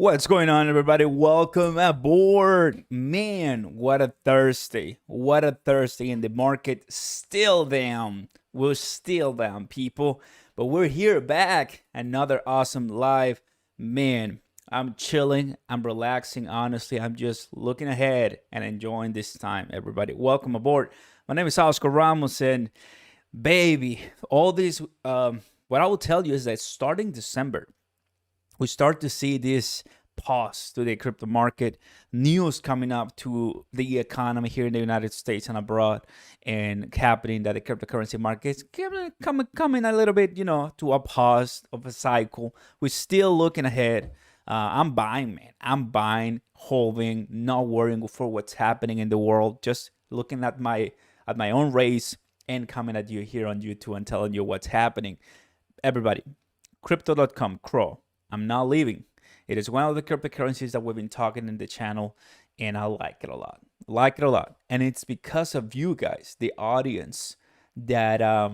What's going on, everybody? Welcome aboard. Man, what a Thursday. What a Thursday. And the market still down. We're still down, people. But we're here back. Another awesome live. Man, I'm chilling. I'm relaxing. Honestly, I'm just looking ahead and enjoying this time, everybody. Welcome aboard. My name is Oscar Ramos. And baby, all these, what I will tell you is that starting December, we start to see this pause to the crypto market, news coming up to the economy here in the United States and abroad, and happening that the cryptocurrency markets coming a little bit, to a pause of a cycle. We're still looking ahead. I'm buying, man. I'm buying, holding, not worrying for what's happening in the world. Just looking at my own race and coming at you here on YouTube and telling you what's happening. Everybody, crypto.com, Crow. I'm not leaving. It is one of the cryptocurrencies that we've been talking in the channel, and I like it a lot. Like it a lot. And it's because of you guys, the audience, that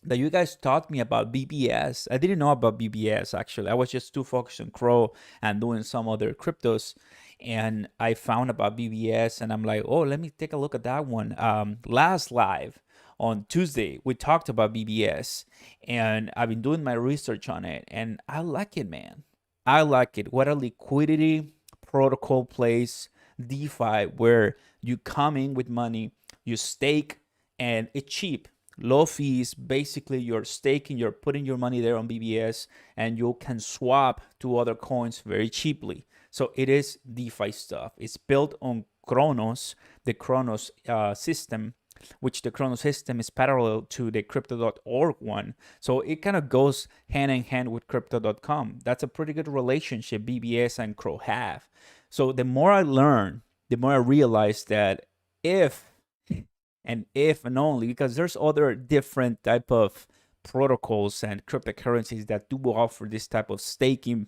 you guys taught me about BBS. I didn't know about BBS actually. I was just too focused on Crow and doing some other cryptos. And I found about BBS and I'm like, oh, let me take a look at that one. Last live on Tuesday, we talked about BBS and I've been doing my research on it and I like it, man. I like it. What a liquidity protocol place, DeFi, where you come in with money, you stake, and it's cheap. Low fees. Basically, you're staking, you're putting your money there on BBS, and you can swap to other coins very cheaply. So it is DeFi stuff. It's built on Kronos, the Kronos system, which the Kronos system is parallel to the crypto.org one. So it kind of goes hand in hand with crypto.com. That's a pretty good relationship BBS and Crow have. So the more I learn, the more I realize that if and only because there's other different type of protocols and cryptocurrencies that do offer this type of staking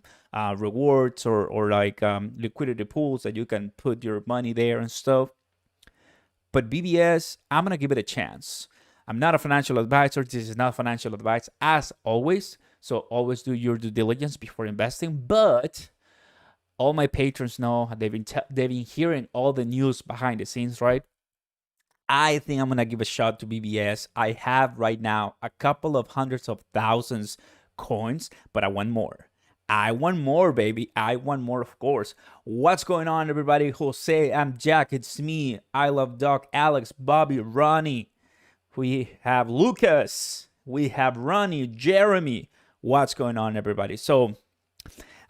rewards or like liquidity pools that you can put your money there and stuff. But BBS, I'm going to give it a chance. I'm not a financial advisor. This is not financial advice, as always. So always do your due diligence before investing. But all my patrons know they've been hearing all the news behind the scenes, right? I think I'm going to give a shot to BBS. I have right now a couple of hundreds of thousands coins, but I want more. I want more, baby. I want more, of course. What's going on, everybody? Jose, I'm Jack. It's me. I love Doc, Alex, Bobby, Ronnie. We have Lucas. We have Ronnie, Jeremy. What's going on, everybody? So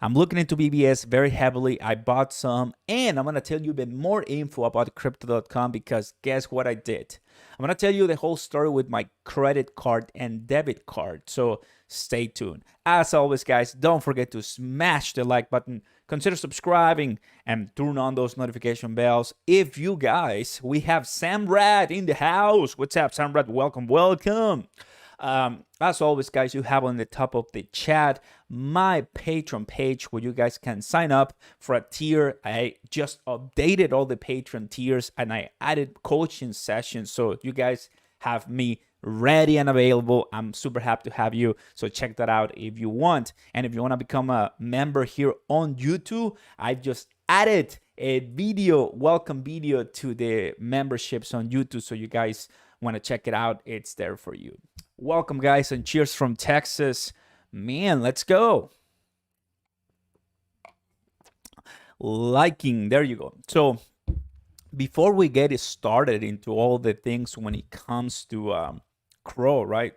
I'm looking into BBS very heavily. I bought some, and I'm going to tell you a bit more info about crypto.com because guess what I did? I'm going to tell you the whole story with my credit card and debit card. So stay tuned. As always, guys, don't forget to smash the like button. Consider subscribing and turn on those notification bells. If you guys, we have Sam Rad in the house. What's up, Sam Rad? Welcome, welcome. As always, guys, you have on the top of the chat my Patreon page where you guys can sign up for a tier. I just updated all the Patreon tiers and I added coaching sessions, so you guys have me ready and available. I'm super happy to have you, so check that out if you want. And if you want to become a member here on YouTube, I've just added a welcome video to the memberships on YouTube, so you guys want to check it out, it's there for you. Welcome, guys, and cheers from Texas. Man, let's go. Liking, there you go. So before we get started into all the things when it comes to Crow, right?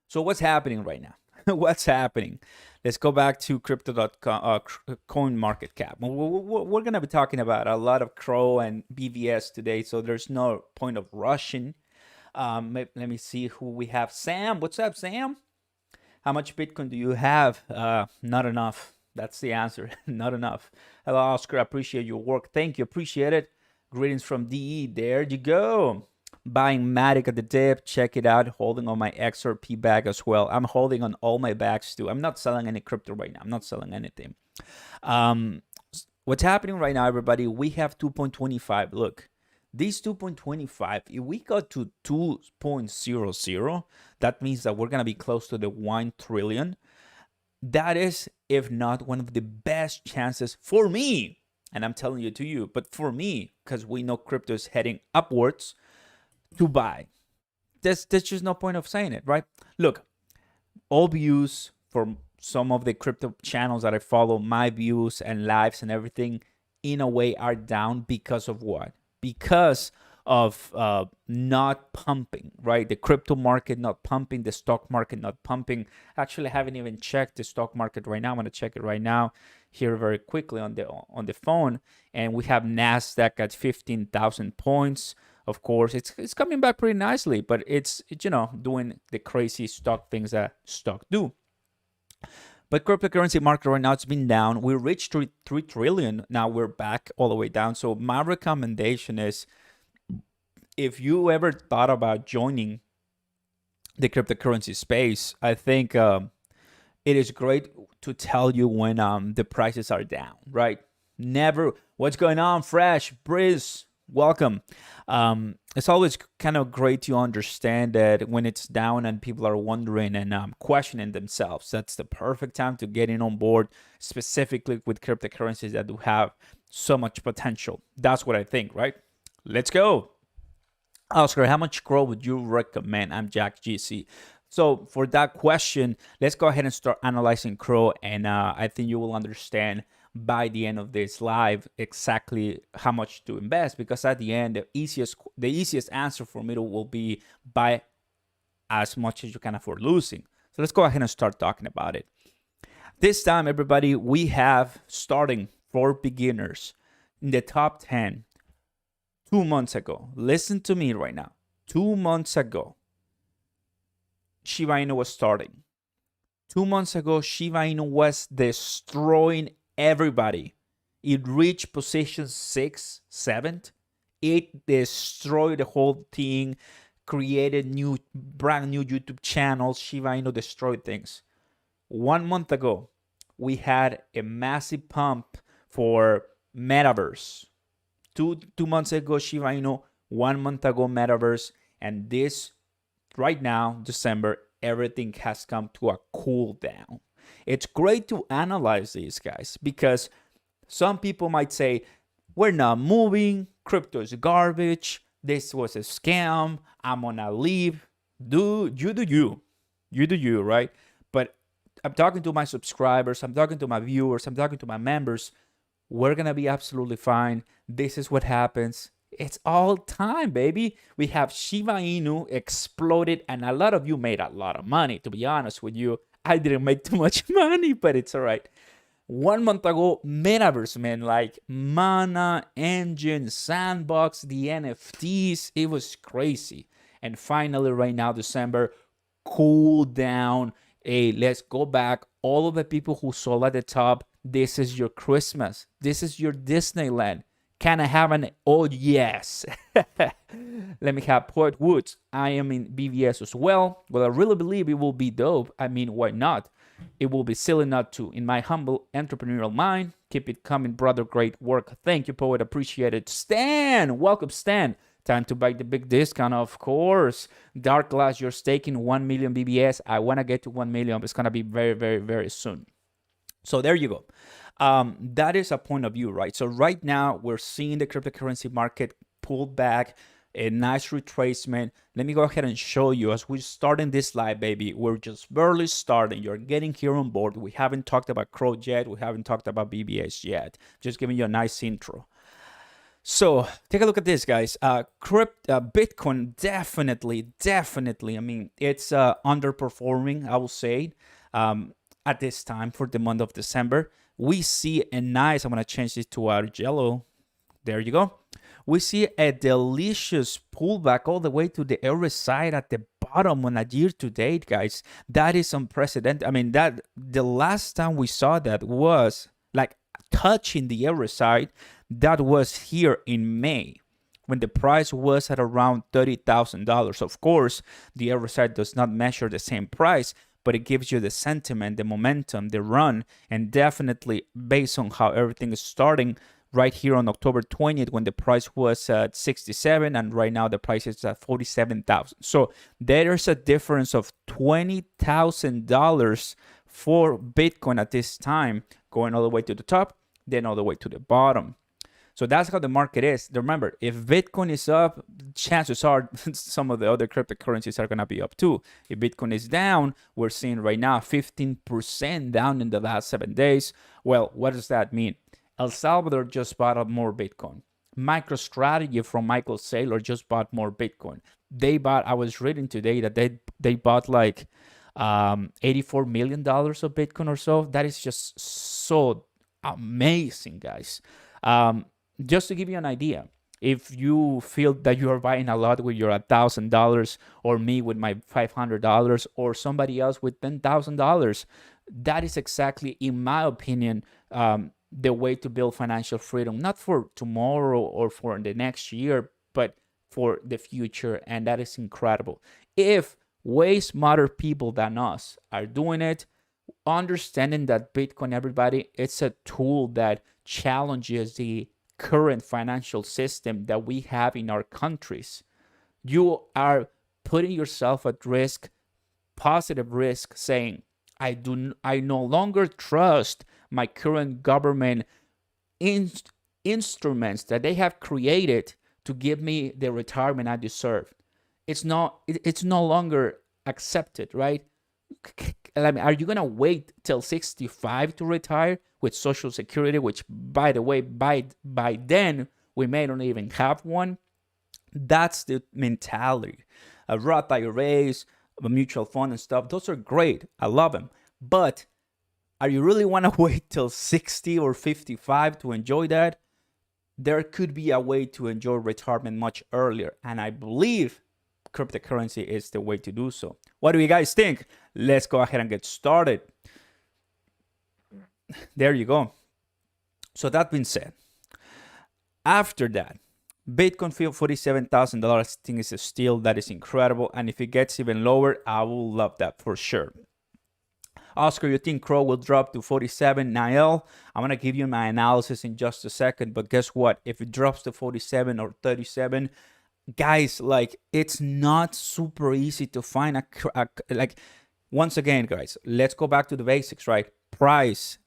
So what's happening right now? What's happening? Let's go back to crypto.com, coin market cap. We're going to be talking about a lot of Crow and BVS today, so there's no point of rushing. Let me see who we have. Sam, what's up, Sam? How much Bitcoin do you have? Not enough. That's the answer. Not enough. Hello, Oscar. I appreciate your work. Thank you. Appreciate it. Greetings from DE. There you go. Buying Matic at the dip. Check it out. Holding on my XRP bag as well. I'm holding on all my bags too. I'm not selling any crypto right now. I'm not selling anything. What's happening right now, everybody? We have 2.25. Look. This 2.25, if we got to 2.00, that means that we're going to be close to the 1 trillion. that is, if not one of the best chances for me, and I'm telling you to you, but for me, because we know crypto is heading upwards, to buy. There's just no point of saying it, right? Look, all views for some of the crypto channels that I follow, my views and lives and everything, in a way, are down because of what? Because of not pumping, right? The crypto market not pumping, the stock market not pumping. Actually, I haven't even checked the stock market right now. I'm gonna check it right now here very quickly on the phone, and we have Nasdaq at 15,000 points. Of course, it's coming back pretty nicely, but it's doing the crazy stock things that stock do. But cryptocurrency market right now, it's been down. We reached 3 trillion. Now we're back all the way down. So my recommendation is, if you ever thought about joining the cryptocurrency space, I think it is great to tell you when the prices are down, right? Never, what's going on, Fresh, Briz, welcome. It's always kind of great to understand that when it's down and people are wondering and questioning themselves, that's the perfect time to get in on board, specifically with cryptocurrencies that do have so much potential. That's what I think, right? Let's go. Oscar, how much CRO would you recommend? I'm Jack GC. So for that question, let's go ahead and start analyzing CRO, and I think you will understand by the end of this live exactly how much to invest, because at the end, the easiest answer for me will be buy as much as you can afford losing. So let's go ahead and start talking about it. This time, everybody, we have, starting for beginners, in the top 10, 2 months ago. Listen to me right now. 2 months ago, Shiba Inu was starting. 2 months ago, Shiba Inu was destroying everybody. It reached position 6, 7. It destroyed the whole thing, created brand new YouTube channels. Shiba Inu destroyed things. 1 month ago, we had a massive pump for metaverse. Two months ago, Shiba Inu. 1 month ago, metaverse. And this, right now, December, everything has come to a cool down. It's great to analyze these, guys, because some people might say, we're not moving, crypto is garbage, this was a scam, I'm gonna leave. You do you, right? But I'm talking to my subscribers, I'm talking to my viewers, I'm talking to my members. We're gonna be absolutely fine. This is what happens. It's all time, baby. We have Shiba Inu exploded, and a lot of you made a lot of money, to be honest with you. I didn't make too much money, but it's all right. 1 month ago, metaverse, man, like Mana, Engine, Sandbox, the NFTs, it was crazy. And finally, right now, December, cool down. Hey, let's go back. All of the people who sold at the top, this is your Christmas. This is your Disneyland. Can I have an, oh yes. Let me have Poet Woods. I am in BVS as well. Well, I really believe it will be dope. I mean, why not? It will be silly not to. In my humble entrepreneurial mind, keep it coming, brother. Great work. Thank you, Poet. Appreciate it. Stan, welcome, Stan. Time to buy the big discount, of course. Dark Glass, you're staking 1 million BBS. I want to get to 1 million. It's going to be very, very, very soon. So there you go. That is a point of view, right? So right now, we're seeing the cryptocurrency market pull back, a nice retracement. Let me go ahead and show you as we're starting this live, baby. We're just barely starting. You're getting here on board. We haven't talked about CRO yet. We haven't talked about BBS yet. Just giving you a nice intro. So take a look at this, guys. Bitcoin definitely. I mean, it's underperforming, I will say, at this time for the month of December. We see a nice, I'm going to change this to our yellow. There you go. We see a delicious pullback all the way to the area side at the bottom on a year to date, guys. That is unprecedented. I mean, that the last time we saw that was like touching the area side. That was here in May when the price was at around $30,000. Of course, the area side does not measure the same price, but it gives you the sentiment, the momentum, the run, and definitely based on how everything is starting right here on October 20th when the price was at 67 and right now the price is at 47,000. So there's a difference of $20,000 for Bitcoin at this time, going all the way to the top, then all the way to the bottom. So that's how the market is. Remember, if Bitcoin is up, chances are some of the other cryptocurrencies are going to be up too. If Bitcoin is down, we're seeing right now 15% down in the last 7 days. Well, what does that mean? El Salvador just bought up more Bitcoin. MicroStrategy from Michael Saylor just bought more Bitcoin. They bought, I was reading today that they bought like $84 million of Bitcoin or so. That is just so amazing, guys. Just to give you an idea, if you feel that you are buying a lot with your $1,000, or me with my $500, or somebody else with $10,000, that is exactly, in my opinion, the way to build financial freedom, not for tomorrow or for the next year, but for the future. And that is incredible. If way smarter people than us are doing it, understanding that Bitcoin, everybody, it's a tool that challenges the current financial system that we have in our countries. You are putting yourself at risk, positive risk, saying, I no longer trust my current government instruments that they have created to give me the retirement I deserve. It's no longer accepted, right? I mean, are you gonna wait till 65 to retire with Social Security, which, by the way, by then we may not even have one? That's the mentality. Roth IRAs, a mutual fund and stuff, those are great. I love them. But are you really want to wait till 60 or 55 to enjoy that? There could be a way to enjoy retirement much earlier, and I believe cryptocurrency is the way to do so. What do you guys think? Let's go ahead and get started. There you go. So that being said, after that, Bitcoin feel $47,000. I think it's a steal. That is incredible. And if it gets even lower, I will love that for sure. Oscar, you think Crow will drop to 47? Nael, I'm going to give you my analysis in just a second. But guess what? If it drops to 47 or 37, guys, like, it's not super easy to find like, once again, guys, let's go back to the basics, right? Price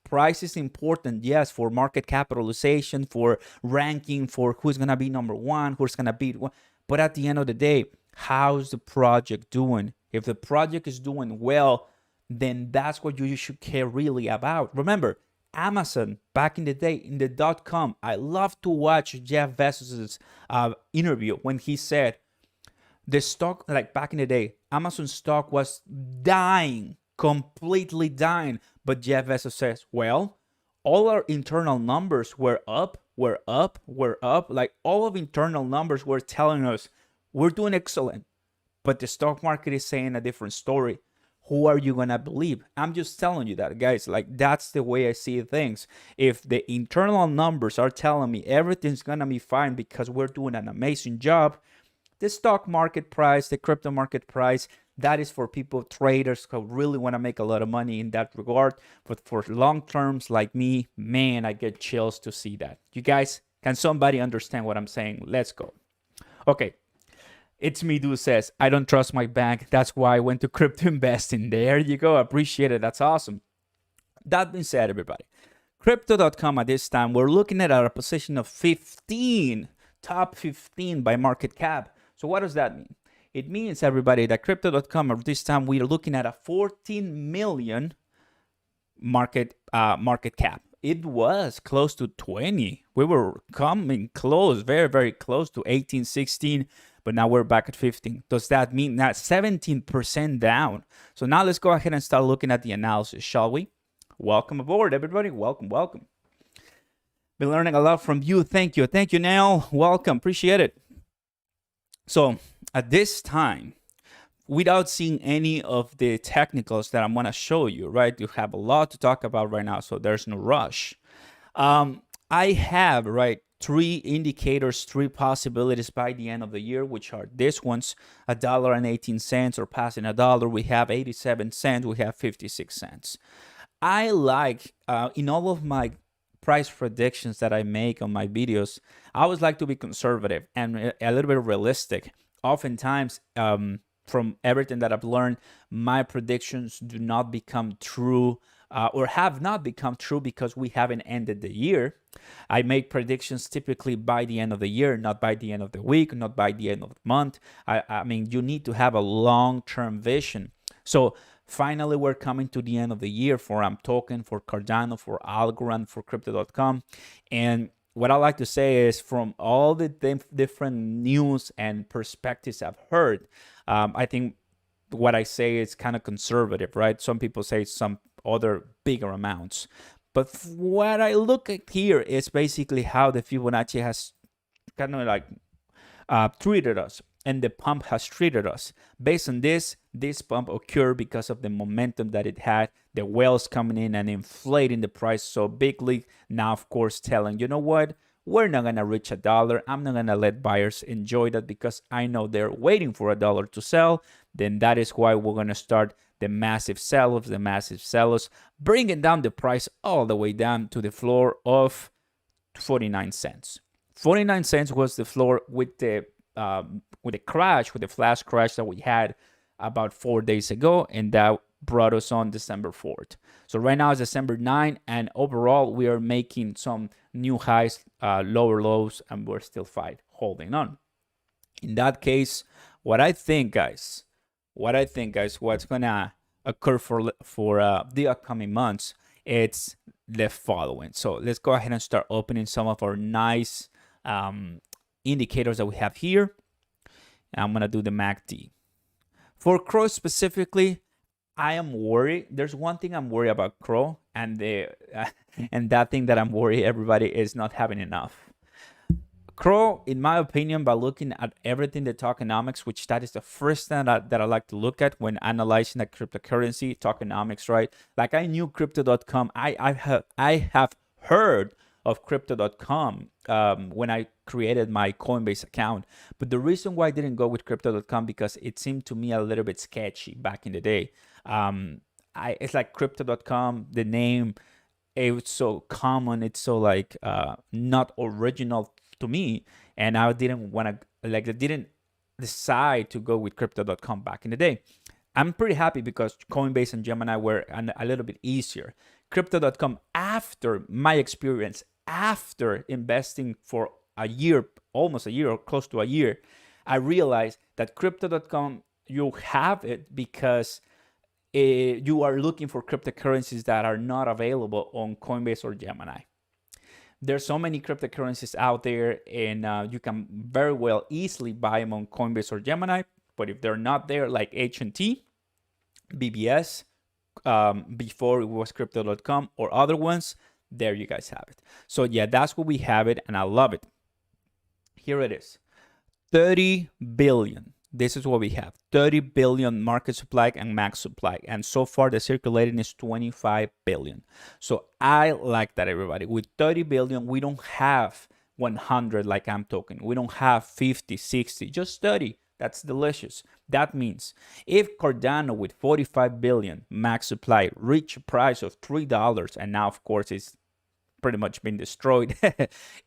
is important, yes, for market capitalization, for ranking, for who's gonna be number one, who's gonna be one. But at the end of the day, how's the project doing? If the project is doing well, then that's what you should care really about. Remember, Amazon, back in the day, in the .com, I love to watch Jeff Bezos's interview when he said the stock, like back in the day, Amazon stock was dying, completely dying. But Jeff Bezos says, well, all our internal numbers were up. Like, all of internal numbers were telling us we're doing excellent. But the stock market is saying a different story. Who are you gonna believe? I'm just telling you that, guys. Like, that's the way I see things. If the internal numbers are telling me everything's gonna be fine because we're doing an amazing job, the stock market price, the crypto market price, that is for people, traders who really want to make a lot of money in that regard. But for long terms like me, man, I get chills to see that. You guys, can somebody understand what I'm saying? Let's go. Okay. It's me, Dude says, I don't trust my bank. That's why I went to crypto investing. There you go. Appreciate it. That's awesome. That being said, everybody, crypto.com at this time, we're looking at a position of 15, top 15 by market cap. So what does that mean? It means, everybody, that crypto.com at this time, we are looking at a 14 million market cap. It was close to 20. We were coming close, very, very close to 18, 16. But now we're back at 15. Does that mean that 17% down? So now let's go ahead and start looking at the analysis, shall we? Welcome aboard, everybody. Welcome. Been learning a lot from you. Thank you, Neil. Welcome. Appreciate it. So at this time, without seeing any of the technicals that I'm going to show you, right? You have a lot to talk about right now, so there's no rush. I have, right, 3 indicators, 3 possibilities by the end of the year, which are this ones, $1.18 or passing $1. We have 87 cents. We have 56 cents. I like, in all of my price predictions that I make on my videos, I always like to be conservative and a little bit realistic. Oftentimes, from everything that I've learned, my predictions do not become true, or have not become true, because we haven't ended the year. I make predictions typically by the end of the year, not by the end of the week, not by the end of the month. I mean, you need to have a long-term vision. So finally, we're coming to the end of the year for token, for Cardano, for Algorand, for crypto.com. And what I like to say is, from all the different news and perspectives I've heard, I think what I say is kind of conservative, right? Some people say some other bigger amounts. But what I look at here is basically how the Fibonacci has kind of like treated us, and the pump has treated us. Based on this pump occurred because of the momentum that it had, the whales coming in and inflating the price so bigly. Now, of course, telling, you know what, we're not going to reach $1. I'm not going to let buyers enjoy that, because I know they're waiting for $1 to sell. Then that is why we're going to start the massive sell-offs, bringing down the price all the way down to the floor of 49 cents. 49 cents was the floor with the crash, with the flash crash that we had about 4 days ago, and that brought us on December 4th. So right now it's December 9th, and overall we are making some new highs, lower lows, and we're still holding on. In that case, what I think, guys, what's gonna occur for the upcoming months, it's the following. So let's go ahead and start opening some of our nice indicators that we have here. I'm gonna do the MACD. For Crow specifically, I am worried. There's one thing I'm worried about Crow, and that thing that I'm worried everybody is not having enough. Crow, in my opinion, by looking at everything, the tokenomics, which that is the first thing that I like to look at when analyzing a cryptocurrency, tokenomics, right? Like, I knew crypto.com. I have heard of crypto.com when I created my Coinbase account. But the reason why I didn't go with crypto.com, because it seemed to me a little bit sketchy back in the day. It's like crypto.com, the name, it's so common, it's so like not original to me, and I didn't want to, like, I didn't decide to go with crypto.com back in the day. I'm pretty happy because Coinbase and Gemini were a little bit easier. Crypto.com, after my experience, after investing for a year, almost a year or close to a year, I realized that crypto.com, you have it because you are looking for cryptocurrencies that are not available on Coinbase or Gemini. There's so many cryptocurrencies out there, and you can very well easily buy them on Coinbase or Gemini. But if they're not there, like HNT, BBS, before it was crypto.com, or other ones, there you guys have it. So yeah, that's what we have it, and I love it. Here it is, 30 billion. This is what we have, 30 billion market supply and max supply. And so far the circulating is 25 billion. So I like that, everybody. With 30 billion, we don't have 100 like I'm talking. We don't have 50, 60, just 30. That's delicious. That means if Cardano with 45 billion max supply reach a price of $3, and now of course it's pretty much been destroyed.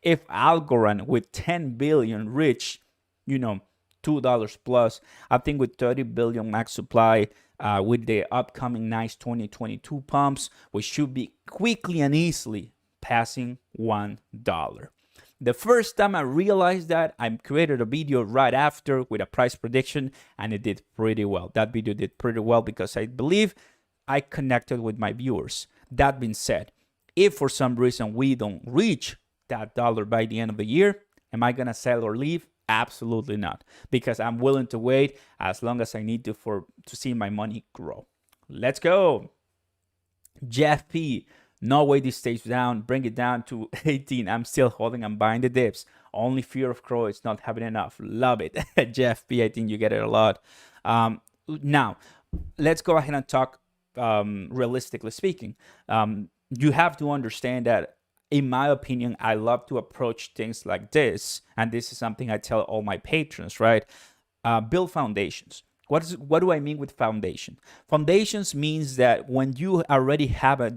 If Algorand with 10 billion reach, $2 plus, I think with 30 billion max supply, with the upcoming nice 2022 pumps, we should be quickly and easily passing $1. The first time I realized that, I created a video right after with a price prediction, and it did pretty well. That video did pretty well because I believe I connected with my viewers. That being said, if for some reason we don't reach that dollar by the end of the year, am I gonna sell or leave? Absolutely not, because I'm willing to wait as long as I need to see my money grow. Let's go. Jeff P. No way this stays down. Bring it down to 18. I'm still holding. I'm buying the dips. Only fear of Crow is not having enough. Love it. Jeff P. I think you get it a lot. Now, let's go ahead and talk realistically speaking. You have to understand that, in my opinion, I love to approach things like this, and this is something I tell all my patrons, right? Build foundations. What do I mean with foundation? Foundations means that when you already have a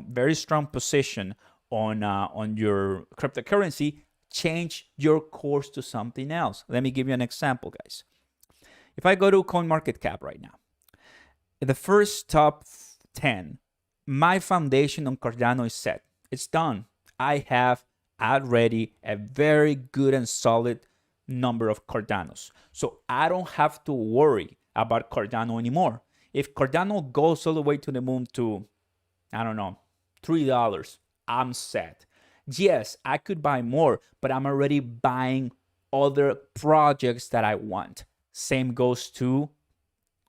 very strong position on your cryptocurrency, change your course to something else. Let me give you an example, guys. If I go to CoinMarketCap right now, the first top 10, my foundation on Cardano is set. It's done. I have already a very good and solid number of Cardanos. So I don't have to worry about Cardano anymore. If Cardano goes all the way to the moon to, I don't know, $3, I'm set. Yes, I could buy more, but I'm already buying other projects that I want. Same goes to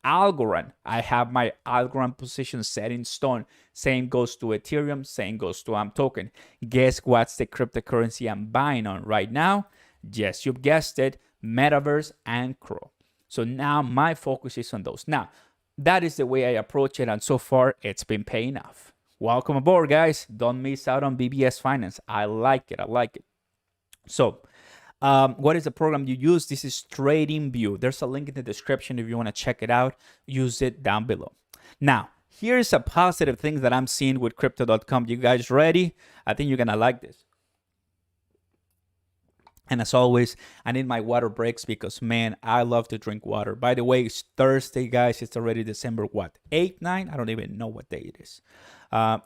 algorand. I have my algorand position set in stone. Same goes to Ethereum. Same goes to token. Guess what's the cryptocurrency I'm buying on right now? Yes, you've guessed it, metaverse and Crow. So now my focus is on those. Now, that is the way I approach it, and so far it's been paying off. Welcome aboard, guys. Don't miss out on BBS Finance. I like it. I like it. So, what is the program you use? This is TradingView. There's a link in the description if you want to check it out. Use it down below. Now, here's a positive thing that I'm seeing with crypto.com. You guys ready? I think you're going to like this. And as always, I need my water breaks because, man, I love to drink water. By the way, it's Thursday, guys. It's already December, what, 8, 9? I don't even know what day it is.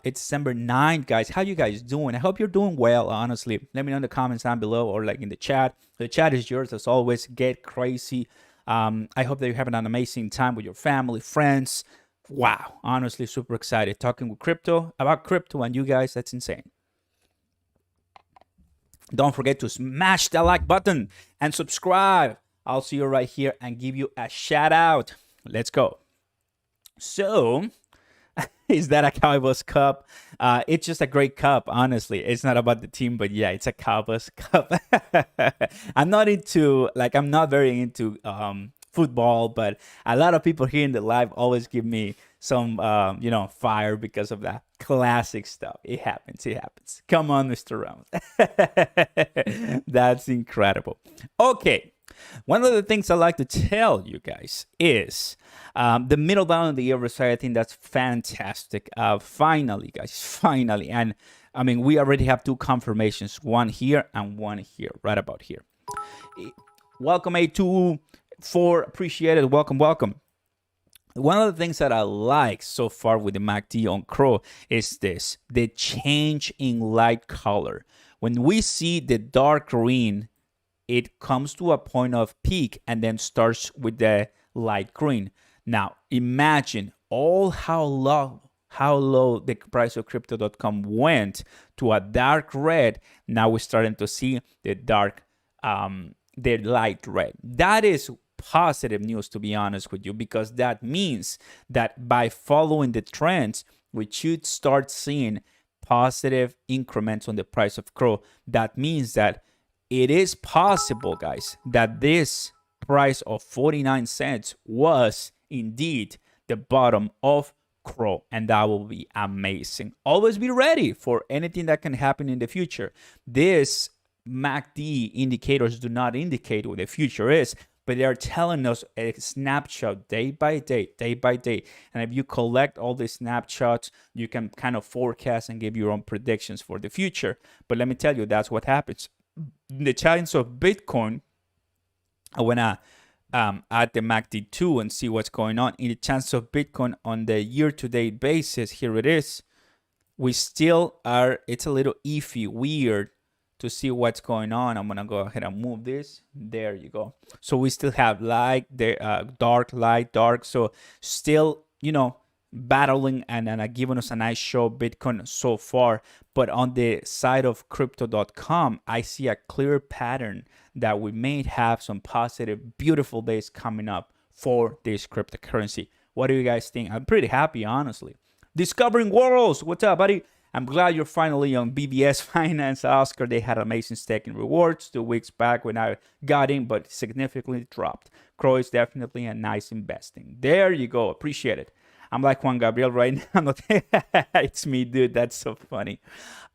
It's December 9th, guys. How you guys doing? I hope you're doing well, honestly. Let me know in the comments down below or like in the chat. The chat is yours, as always. Get crazy. I hope that you're having an amazing time with your family, friends. Wow. Honestly, super excited. Talking with about crypto and you guys. That's insane. Don't forget to smash that like button and subscribe. I'll see you right here and give you a shout out. Let's go. So, is that a Cowboys cup? It's just a great cup, honestly. It's not about the team, but yeah, it's a Cowboys cup. I'm not very into football, but a lot of people here in the live always give me some, fire because of that classic stuff. It happens. Come on, Mr. Ramos. That's incredible. Okay. One of the things I like to tell you guys is the middle down of the year result. I think that's fantastic. Finally, guys, finally. And I mean, we already have 2 confirmations, one here and one here, right about here. Welcome, A224. Appreciate it. Welcome. One of the things that I like so far with the MACD on Crow is this, the change in light color. When we see the dark green, it comes to a point of peak and then starts with the light green. Now, imagine how low the price of crypto.com went to a dark red. Now we're starting to see the light red. That is positive news, to be honest with you, because that means that by following the trends, we should start seeing positive increments on the price of Crow. That means that it is possible, guys, that this price of 49 cents was indeed the bottom of Crow, and that will be amazing. Always be ready for anything that can happen in the future. This MACD indicators do not indicate what the future is, but they are telling us a snapshot day by day. And if you collect all these snapshots, you can kind of forecast and give your own predictions for the future. But let me tell you, that's what happens. The challenge of Bitcoin, I want to add the MACD2 and see what's going on. In the chance of Bitcoin on the year-to-date basis, here it is. We still are, it's a little iffy, weird to see what's going on. I'm going to go ahead and move this. There you go. So we still have light, dark, light, dark. So still, battling and giving us a nice show, Bitcoin so far. But on the side of crypto.com, I see a clear pattern that we may have some positive, beautiful days coming up for this cryptocurrency. What do you guys think? I'm pretty happy, honestly. Discovering Worlds. What's up, buddy? I'm glad you're finally on BBS Finance. Oscar, they had amazing staking rewards 2 weeks back when I got in, but significantly dropped. Crow is definitely a nice investing. There you go. Appreciate it. I'm like Juan Gabriel right now. It's me, dude. That's so funny.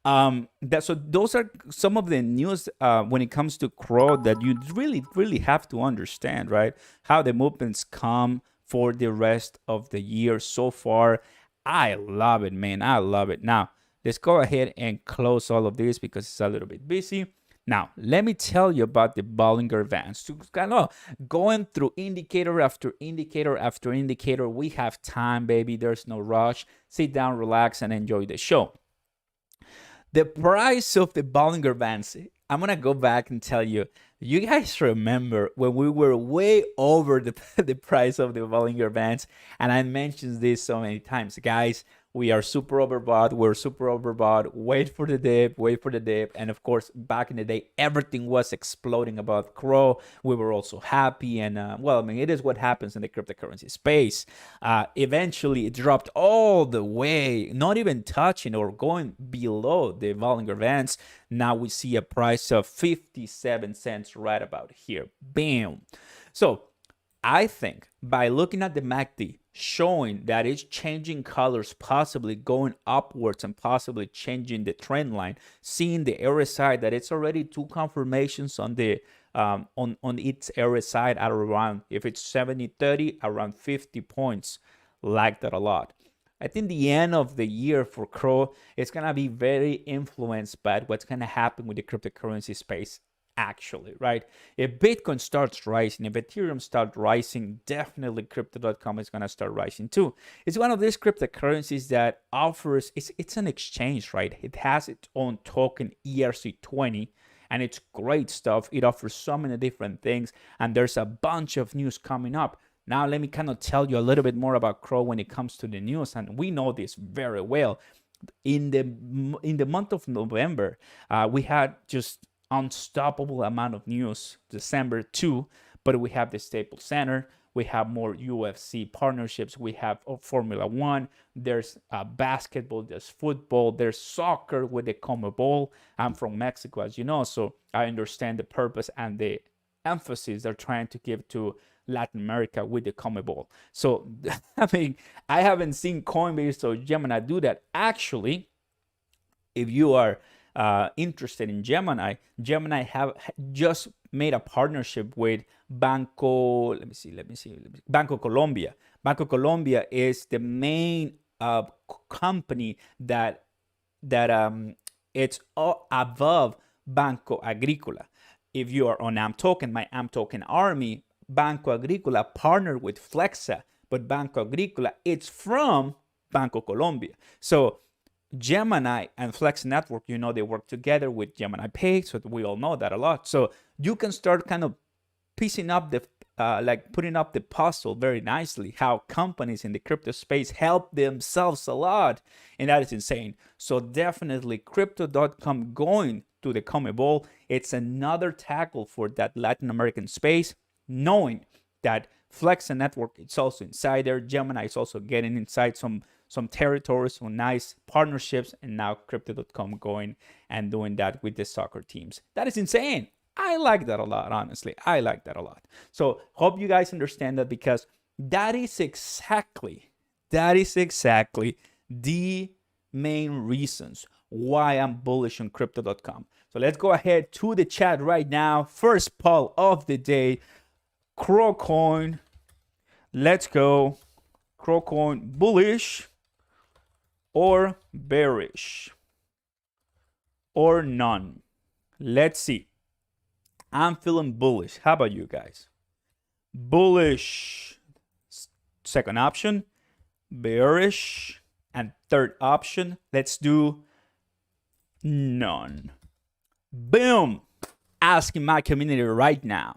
So those are some of the news when it comes to Crow that you really have to understand, right? How the movements come for the rest of the year so far. I love it, man. I love it. Now, let's go ahead and close all of this because it's a little bit busy. Now, let me tell you about the Bollinger Bands. To kind of going through indicator after indicator after indicator. We have time, baby. There's no rush. Sit down, relax, and enjoy the show. The price of the Bollinger Bands, I'm going to go back and tell you, you guys remember when we were way over the price of the Bollinger Bands, and I mentioned this so many times. Guys, we are super overbought. We're super overbought. Wait for the dip, wait for the dip. And of course, back in the day, everything was exploding about Crow. We were also happy. And well, I mean, it is what happens in the cryptocurrency space. Eventually, it dropped all the way, not even touching or going below the Bollinger Bands. Now we see a price of 57 cents right about here. Bam. So I think by looking at the MACD, showing that it's changing colors, possibly going upwards and possibly changing the trend line, seeing the RSI that it's already two confirmations on the on its RSI at around, if it's 70-30, around 50 points. Like that a lot. I think the end of the year for Crow is going to be very influenced by what's going to happen with the cryptocurrency space actually, right? If Bitcoin starts rising, if Ethereum starts rising, definitely crypto.com is going to start rising too. It's one of these cryptocurrencies that offers, it's an exchange, right? It has its own token, ERC20, and it's great stuff. It offers so many different things, and there's a bunch of news coming up. Now, let me kind of tell you a little bit more about Crow when it comes to the news, and we know this very well. In the month of November, we had just unstoppable amount of news. December 2, but we have the Staples Center. We have more UFC partnerships. We have Formula One. There's basketball. There's football. There's soccer with the CONMEBOL. I'm from Mexico, as you know, so I understand the purpose and the emphasis they're trying to give to Latin America with the CONMEBOL. So, I mean, I haven't seen Coinbase or Gemini do that. Actually, if you are interested in Gemini have just made a partnership with Banco Colombia. Banco Colombia is the main company that it's above Banco Agrícola. If you are on AmToken, my AmToken army, Banco Agrícola partnered with Flexa, but Banco Agrícola, it's from Banco Colombia. So Gemini and Flex Network, you know, they work together with Gemini Pay, so we all know that a lot. So you can start kind of piecing up the like putting up the puzzle very nicely, how companies in the crypto space help themselves a lot, and that is insane. So definitely crypto.com going to the CONMEBOL, it's another tackle for that Latin American space, knowing that Flex Network, it's also inside there. Gemini is also getting inside some territories, some nice partnerships, and now crypto.com going and doing that with the soccer teams. That is insane. I like that a lot, honestly. I like that a lot. So hope you guys understand that, because that is exactly the main reasons why I'm bullish on crypto.com. So let's go ahead to the chat right now. First poll of the day, Crowcoin. Let's go. Crowcoin bullish or bearish or none? Let's see. I'm feeling bullish. How about you guys? Bullish. Second option, bearish. And third option, let's do none. Boom. Asking my community right now.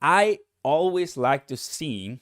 I always like to see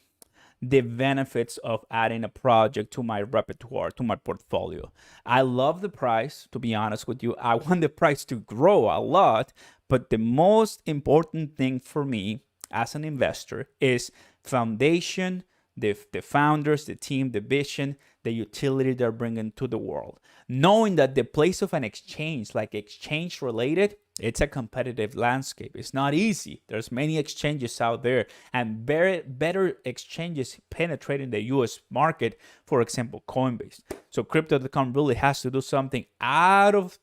the benefits of adding a project to my repertoire, to my portfolio. I love the price, to be honest with you. I want the price to grow a lot, but the most important thing for me as an investor is foundation, the founders, the team, the vision, the utility they're bringing to the world. Knowing that the place of an exchange, like exchange related, it's a competitive landscape. It's not easy. There's many exchanges out there, and better exchanges penetrating the US market, for example, Coinbase. So crypto.com really has to do something out of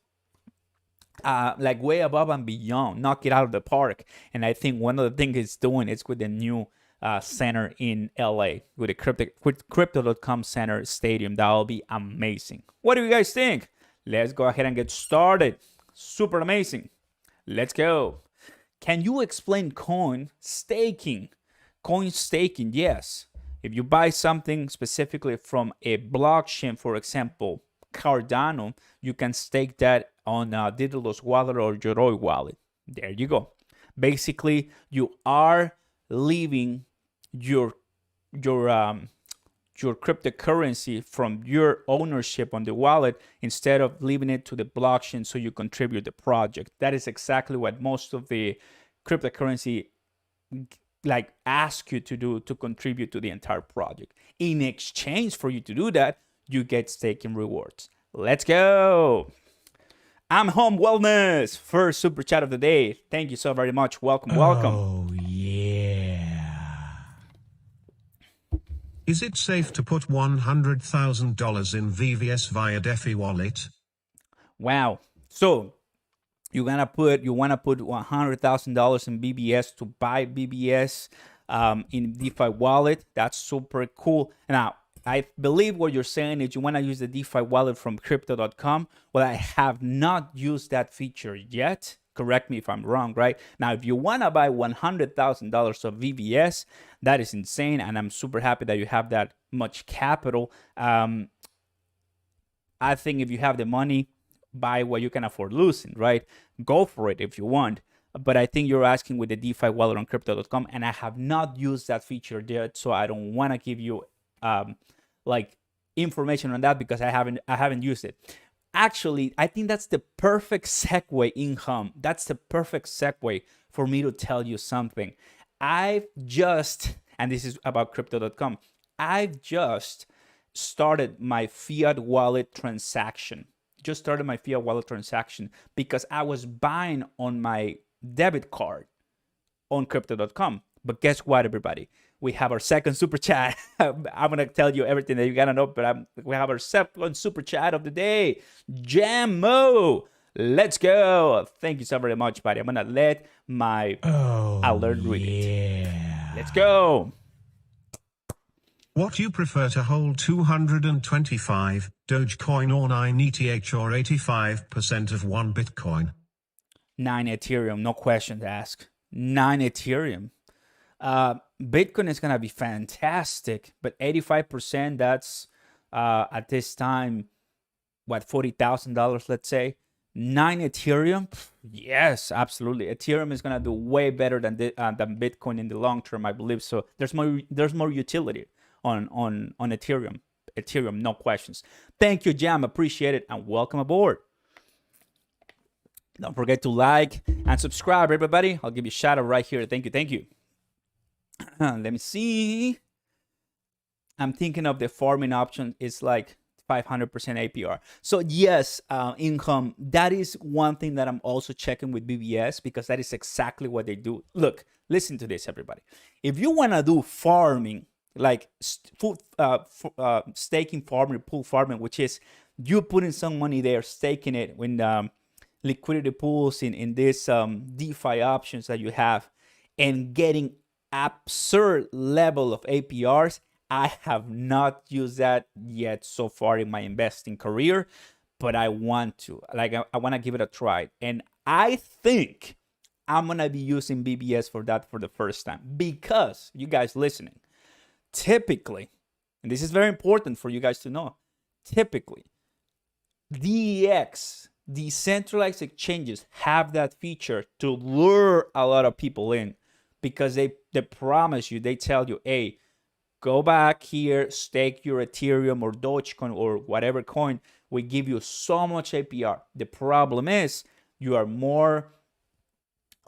like way above and beyond, knock it out of the park. And I think one of the things it's doing is with the new center in LA, with the crypto.com center stadium. That'll be amazing. What do you guys think? Let's go ahead and get started. Super amazing. Let's go. Can you explain coin staking? Coin staking, yes. If you buy something specifically from a blockchain, for example, Cardano, you can stake that on Digital's wallet or Yoroi wallet. There you go. Basically, you are leaving your your um, your cryptocurrency from your ownership on the wallet instead of leaving it to the blockchain so you contribute the project. That is exactly what most of the cryptocurrency like ask you to do to contribute to the entire project. In exchange for you to do that, you get staking rewards. Let's go. I'm Home Wellness. First super chat of the day. Thank you so very much. Welcome, welcome. Oh, yeah. Is it safe to put $100,000 in VVS via DeFi wallet? Wow. So you want to put $100,000 in BBS to buy BBS in DeFi wallet. That's super cool. Now, I believe what you're saying is you want to use the DeFi wallet from crypto.com. Well, I have not used that feature yet. Correct me if I'm wrong, right? Now, if you want to buy $100,000 of VVS, that is insane. And I'm super happy that you have that much capital. I think if you have the money, buy what you can afford losing, right? Go for it if you want. But I think you're asking with the DeFi wallet on crypto.com, and I have not used that feature yet, so I don't want to give you like information on that because I haven't used it. Actually, I think that's the perfect segue in Hum. That's the perfect segue for me to tell you something. I've just, and this is about crypto.com, I've just started my fiat wallet transaction. Just started my fiat wallet transaction because I was buying on my debit card on crypto.com. But guess what, everybody? We have our second super chat. I'm going to tell you everything that you got to know, but we have our second super chat of the day. Jammo. Let's go. Thank you so very much, buddy. I'm going to let my alert read it. Let's go. What you prefer to hold 225 Dogecoin or 9 ETH or 85% of 1 Bitcoin? 9 Ethereum, no questions asked. 9 Ethereum. Bitcoin is going to be fantastic, but 85%, that's at this time, what, $40,000, let's say. 9 Ethereum, yes, absolutely. Ethereum is going to do way better than Bitcoin in the long term, I believe. So there's more utility on Ethereum. Ethereum, no questions. Thank you, Jam. Appreciate it, and welcome aboard. Don't forget to like and subscribe, everybody. I'll give you a shout out right here. Thank you. Let me see. I'm thinking of the farming option. It's like 500% APR. So yes, income. That is one thing that I'm also checking with BBS because that is exactly what they do. Look, listen to this, everybody. If you want to do farming, like staking farming, pool farming, which is you putting some money there, staking it when liquidity pools in this DeFi options that you have, and getting absurd level of APRs. I have not used that yet so far in my investing career, but I want to. Like, I want to give it a try. And I think I'm going to be using BBS for that for the first time because, you guys listening, typically, and this is very important for you guys to know, typically, DEX, decentralized exchanges, have that feature to lure a lot of people in because they promise you, they tell you, hey, go back here, stake your Ethereum or Dogecoin or whatever coin. We give you so much APR. The problem is you are more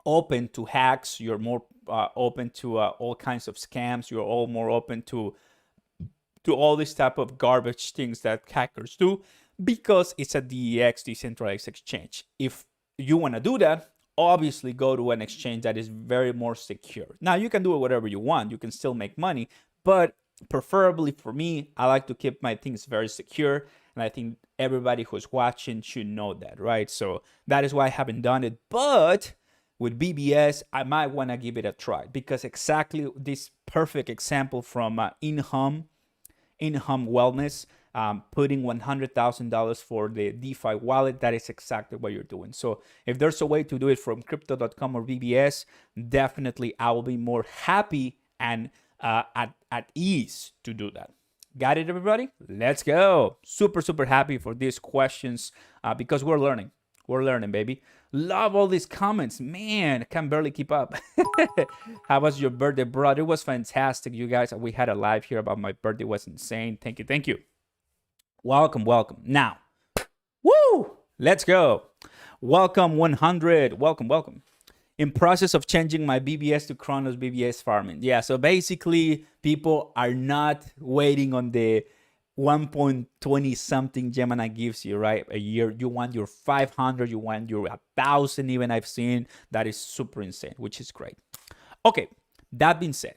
open to hacks. You're more open to all kinds of scams. You're all more open to all this type of garbage things that hackers do because it's a DEX, decentralized exchange. If you want to do that, obviously go to an exchange that is very more secure. Now, you can do it whatever you want. You can still make money, but preferably for me, I like to keep my things very secure. And I think everybody who's watching should know that, right? So that is why I haven't done it. But with BBS, I might want to give it a try because exactly this perfect example from In Hum Wellness. putting $100,000 for the DeFi wallet, that is exactly what you're doing. So if there's a way to do it from crypto.com or BBS, definitely I will be more happy and at ease to do that. Got it, everybody? Let's go. Super happy for these questions because we're learning. We're learning, baby. Love all these comments. Man, I can barely keep up. How was your birthday, bro? It was fantastic, you guys. We had a live here about my birthday. It was insane. Thank you. Thank you. Welcome. Now, woo! Let's go. Welcome 100. Welcome. In process of changing my BBS to Chronos BBS farming. Yeah, so basically people are not waiting on the 1.20 something Gemini gives you, right? A year. You want your 500, you want your 1,000 even. I've seen that is super insane, which is great. Okay, that being said,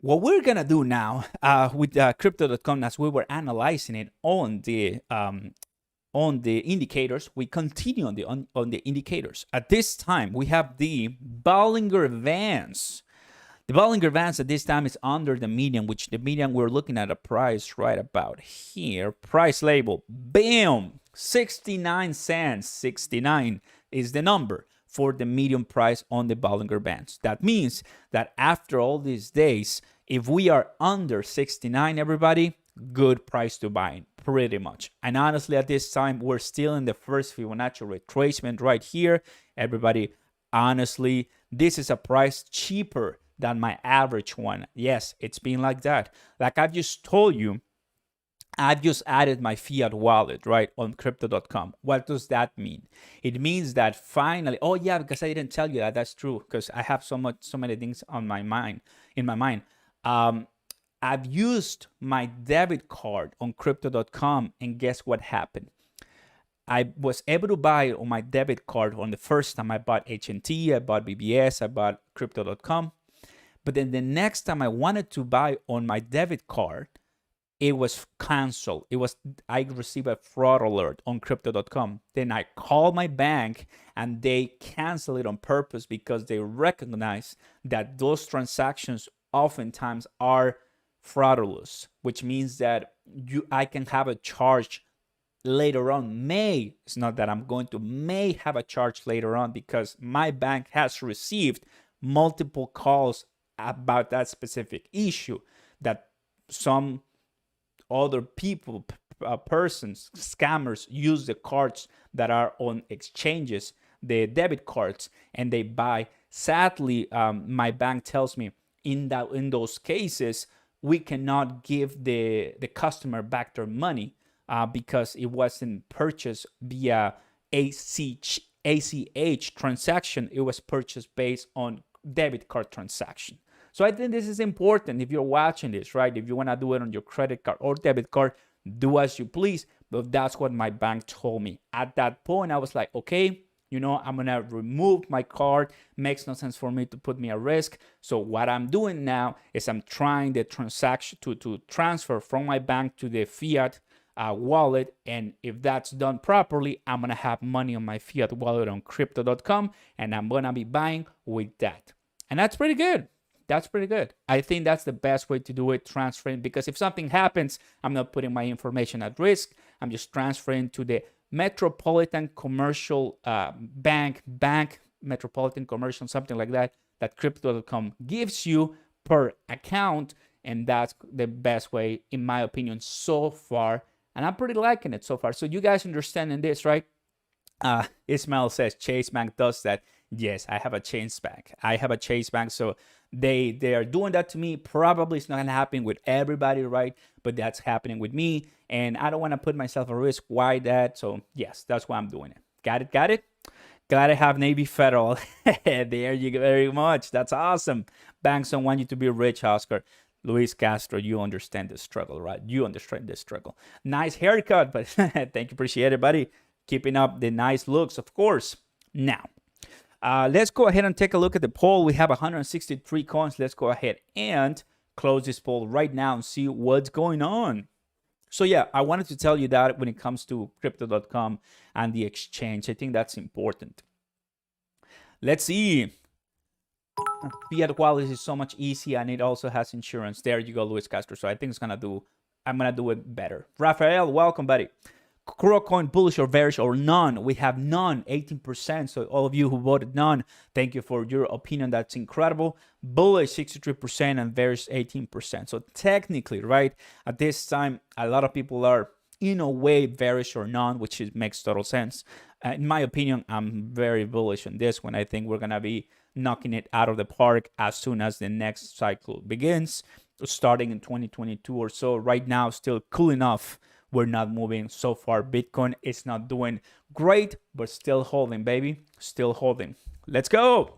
what we're gonna do now with crypto.com, as we were analyzing it on the indicators, we continue on the indicators. At this time, we have the Bollinger Bands. The Bollinger Bands at this time is under the median, which the median, we're looking at a price right about here. Price label, bam, 69 cents. 69 is the number for the median price on the Bollinger Bands. That means that after all these days, if we are under 69, everybody, good price to buy, pretty much. And honestly, at this time, we're still in the first Fibonacci retracement right here. Everybody, honestly, this is a price cheaper than my average one. Yes, it's been like that. Like I've just told you, I've just added my fiat wallet, right, on crypto.com. What does that mean? It means that finally, oh yeah, because I didn't tell you that. That's true, because I have so many things on my mind, in my mind. I've used my debit card on crypto.com, and guess what happened? I was able to buy on my debit card on the first time. I bought HNT, I bought BBS, I bought crypto.com. But then the next time I wanted to buy on my debit card, it was canceled. I received a fraud alert on crypto.com. Then I called my bank and they canceled it on purpose because they recognize that those transactions oftentimes are fraudulent, which means that I can have a charge later on. It's not that I'm going to, may have a charge later on because my bank has received multiple calls about that specific issue, that some other people, persons, scammers use the cards that are on exchanges, the debit cards, and they buy. Sadly, my bank tells me in those cases, we cannot give the customer back their money because it wasn't purchased via ACH transaction. It was purchased based on debit card transaction. So I think this is important if you're watching this, right? If you want to do it on your credit card or debit card, do as you please. But that's what my bank told me. At that point, I was like, okay, I'm going to remove my card. Makes no sense for me to put me at risk. So what I'm doing now is I'm trying the transaction to transfer from my bank to the fiat wallet. And if that's done properly, I'm going to have money on my fiat wallet on crypto.com, and I'm going to be buying with that. And that's pretty good. I think that's the best way to do it, transferring, because if something happens, I'm not putting my information at risk. I'm just transferring to the Metropolitan Commercial Bank, Metropolitan Commercial, something like that crypto.com gives you per account. And that's the best way, in my opinion, so far. And I'm pretty liking it so far. So you guys understanding this, right? Ismail says Chase Bank does that. Yes, I have a Chase Bank. So they are doing that to me. Probably it's not gonna happen with everybody, right? But that's happening with me, and I don't want to put myself at risk. Why that? So yes, that's why I'm doing it. Got it. Glad I have Navy Federal. There you go, very much. That's awesome. Banks don't want you to be rich, Oscar. Luis Castro, you understand the struggle, right? You understand the struggle. Nice haircut, but thank you, appreciate it, buddy. Keeping up the nice looks, of course. Now, let's go ahead and take a look at the poll. We have 163 coins. Let's go ahead and close this poll right now and see what's going on. So yeah, I wanted to tell you that when it comes to crypto.com and the exchange, I think that's important. Let's see. Fiat wallet is so much easier, and it also has insurance. There you go, Luis Castro. So I think it's going to do I'm gonna do it better. Rafael, welcome, buddy. Coin bullish or bearish or none? We have none, 18%. So all of you who voted none, thank you for your opinion. That's incredible. Bullish 63% and bearish 18%. So technically, right, at this time, a lot of people are in a way bearish or none, which makes total sense. In my opinion, I'm very bullish on this one. I think we're gonna be knocking it out of the park as soon as the next cycle begins, starting in 2022 or so. Right now, still cool enough. We're not moving so far. Bitcoin is not doing great, but still holding, baby. Still holding. Let's go.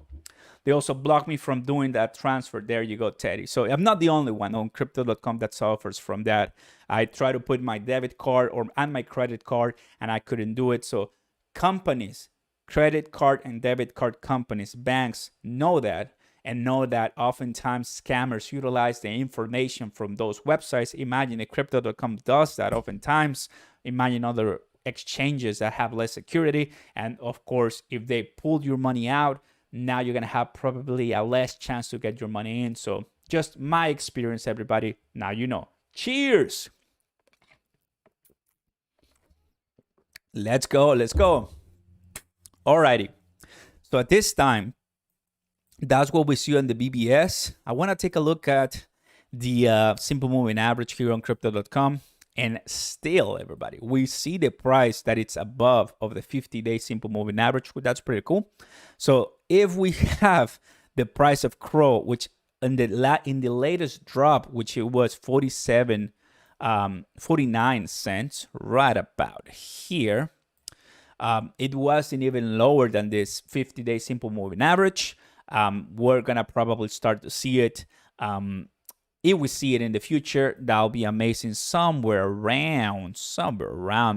They also blocked me from doing that transfer. There you go, Teddy. So I'm not the only one on crypto.com that suffers from that. I try to put my debit card and my credit card, and I couldn't do it. So companies, credit card and debit card companies, banks know that, and know that oftentimes scammers utilize the information from those websites. Imagine if crypto.com does that oftentimes. Imagine other exchanges that have less security. And of course, if they pull your money out, now you're going to have probably a less chance to get your money in. So just my experience, everybody. Now you know. Cheers. Let's go. Let's go. Alrighty. So at this time, that's what we see on the BBS. I want to take a look at the simple moving average here on crypto.com. And still, everybody, we see the price that it's above of the 50-day simple moving average. That's pretty cool. So if we have the price of CRO, which in the latest drop, which it was 49 cents, right about here, it wasn't even lower than this 50-day simple moving average. We're gonna probably start to see it. If we see it in the future, that'll be amazing. Somewhere around,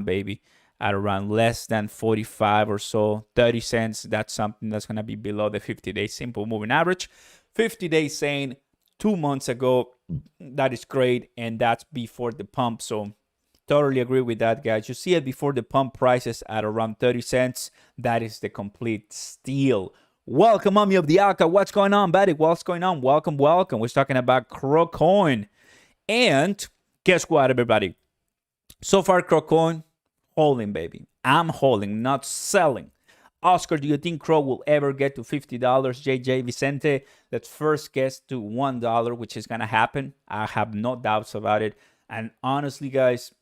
baby, at around less than 45 or so, 30 cents. That's something that's gonna be below the 50-day simple moving average. 50 days saying 2 months ago, that is great, and that's before the pump. So totally agree with that, guys. You see it before the pump prices at around 30 cents. That is the complete steal. Welcome, Mommy of the Alka. What's going on, buddy? What's going on? Welcome, welcome. We're talking about Coin. And guess what, everybody? So far, Coin, holding, baby. I'm holding, not selling. Oscar, do you think Crow will ever get to $50? JJ Vicente, let's first guess to $1, which is going to happen. I have no doubts about it. And honestly, guys,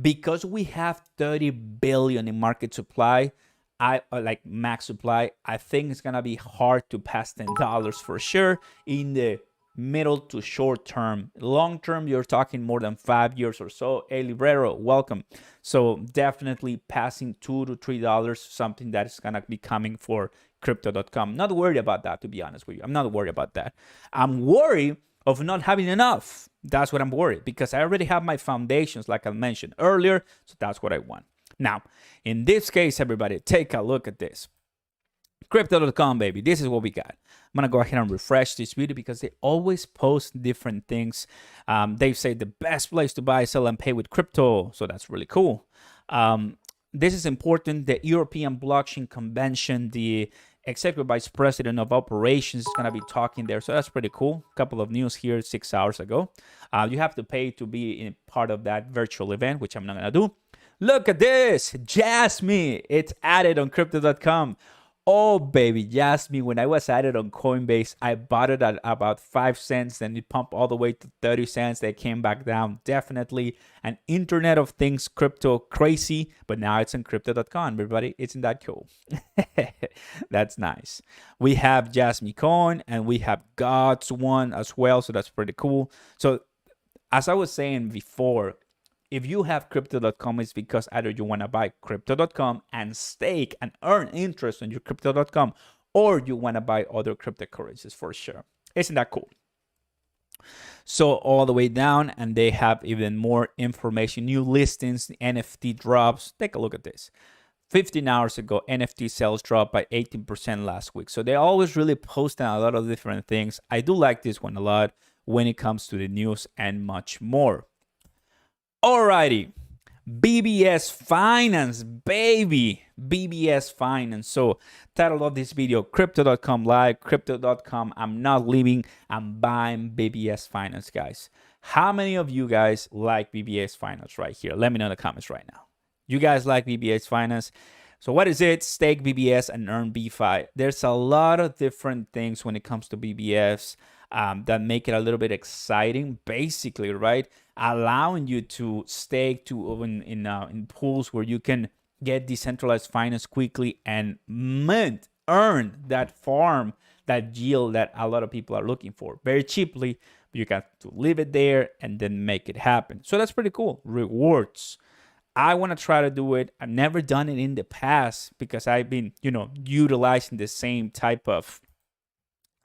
because we have 30 billion in market supply, I like max supply, I think it's gonna be hard to pass $10 for sure in the middle to short term. Long term, you're talking more than 5 years or so. Hey Librero, welcome. So definitely passing $2 to $3, something that is gonna be coming for crypto.com. Not worried about that, to be honest with you. I'm not worried about that. I'm worried of not having enough. That's what I'm worried, because I already have my foundations, like I mentioned earlier. So that's what I want. Now, in this case, everybody, take a look at this. Crypto.com, baby. This is what we got. I'm going to go ahead and refresh this video because they always post different things. They say the best place to buy, sell, and pay with crypto. So that's really cool. This is important. The European Blockchain Convention, the Executive Vice President of Operations is going to be talking there. So that's pretty cool. A couple of news here 6 hours ago. You have to pay to be in part of that virtual event, which I'm not going to do. Look at this, Jasmine. It's added on crypto.com. Oh, baby, Jasmine, when I was added on Coinbase, I bought it at about 5 cents. Then it pumped all the way to 30 cents. They came back down. Definitely an Internet of Things crypto crazy, but now it's on crypto.com, everybody. Isn't that cool? That's nice. We have Jasmine Coin and we have God's one as well. So that's pretty cool. So as I was saying before, if you have crypto.com, it's because either you want to buy crypto.com and stake and earn interest on your crypto.com, or you want to buy other cryptocurrencies for sure. Isn't that cool? So all the way down, and they have even more information, new listings, NFT drops. Take a look at this. 15 hours ago, NFT sales dropped by 18% last week. So they always really posting a lot of different things. I do like this one a lot when it comes to the news and much more. Alrighty, BBS Finance, baby, BBS Finance. So title of this video, crypto.com live, crypto.com, I'm not leaving, I'm buying BBS Finance, guys. How many of you guys like BBS Finance right here? Let me know in the comments right now. You guys like BBS Finance? So what is it? Stake BBS and earn BFI. There's a lot of different things when it comes to BBS that make it a little bit exciting. Basically, right, allowing you to stake to in pools where you can get decentralized finance quickly and earn that farm, that yield that a lot of people are looking for very cheaply. You got to leave it there and then make it happen. So that's pretty cool. Rewards. I want to try to do it. I've never done it in the past because I've been, utilizing the same type of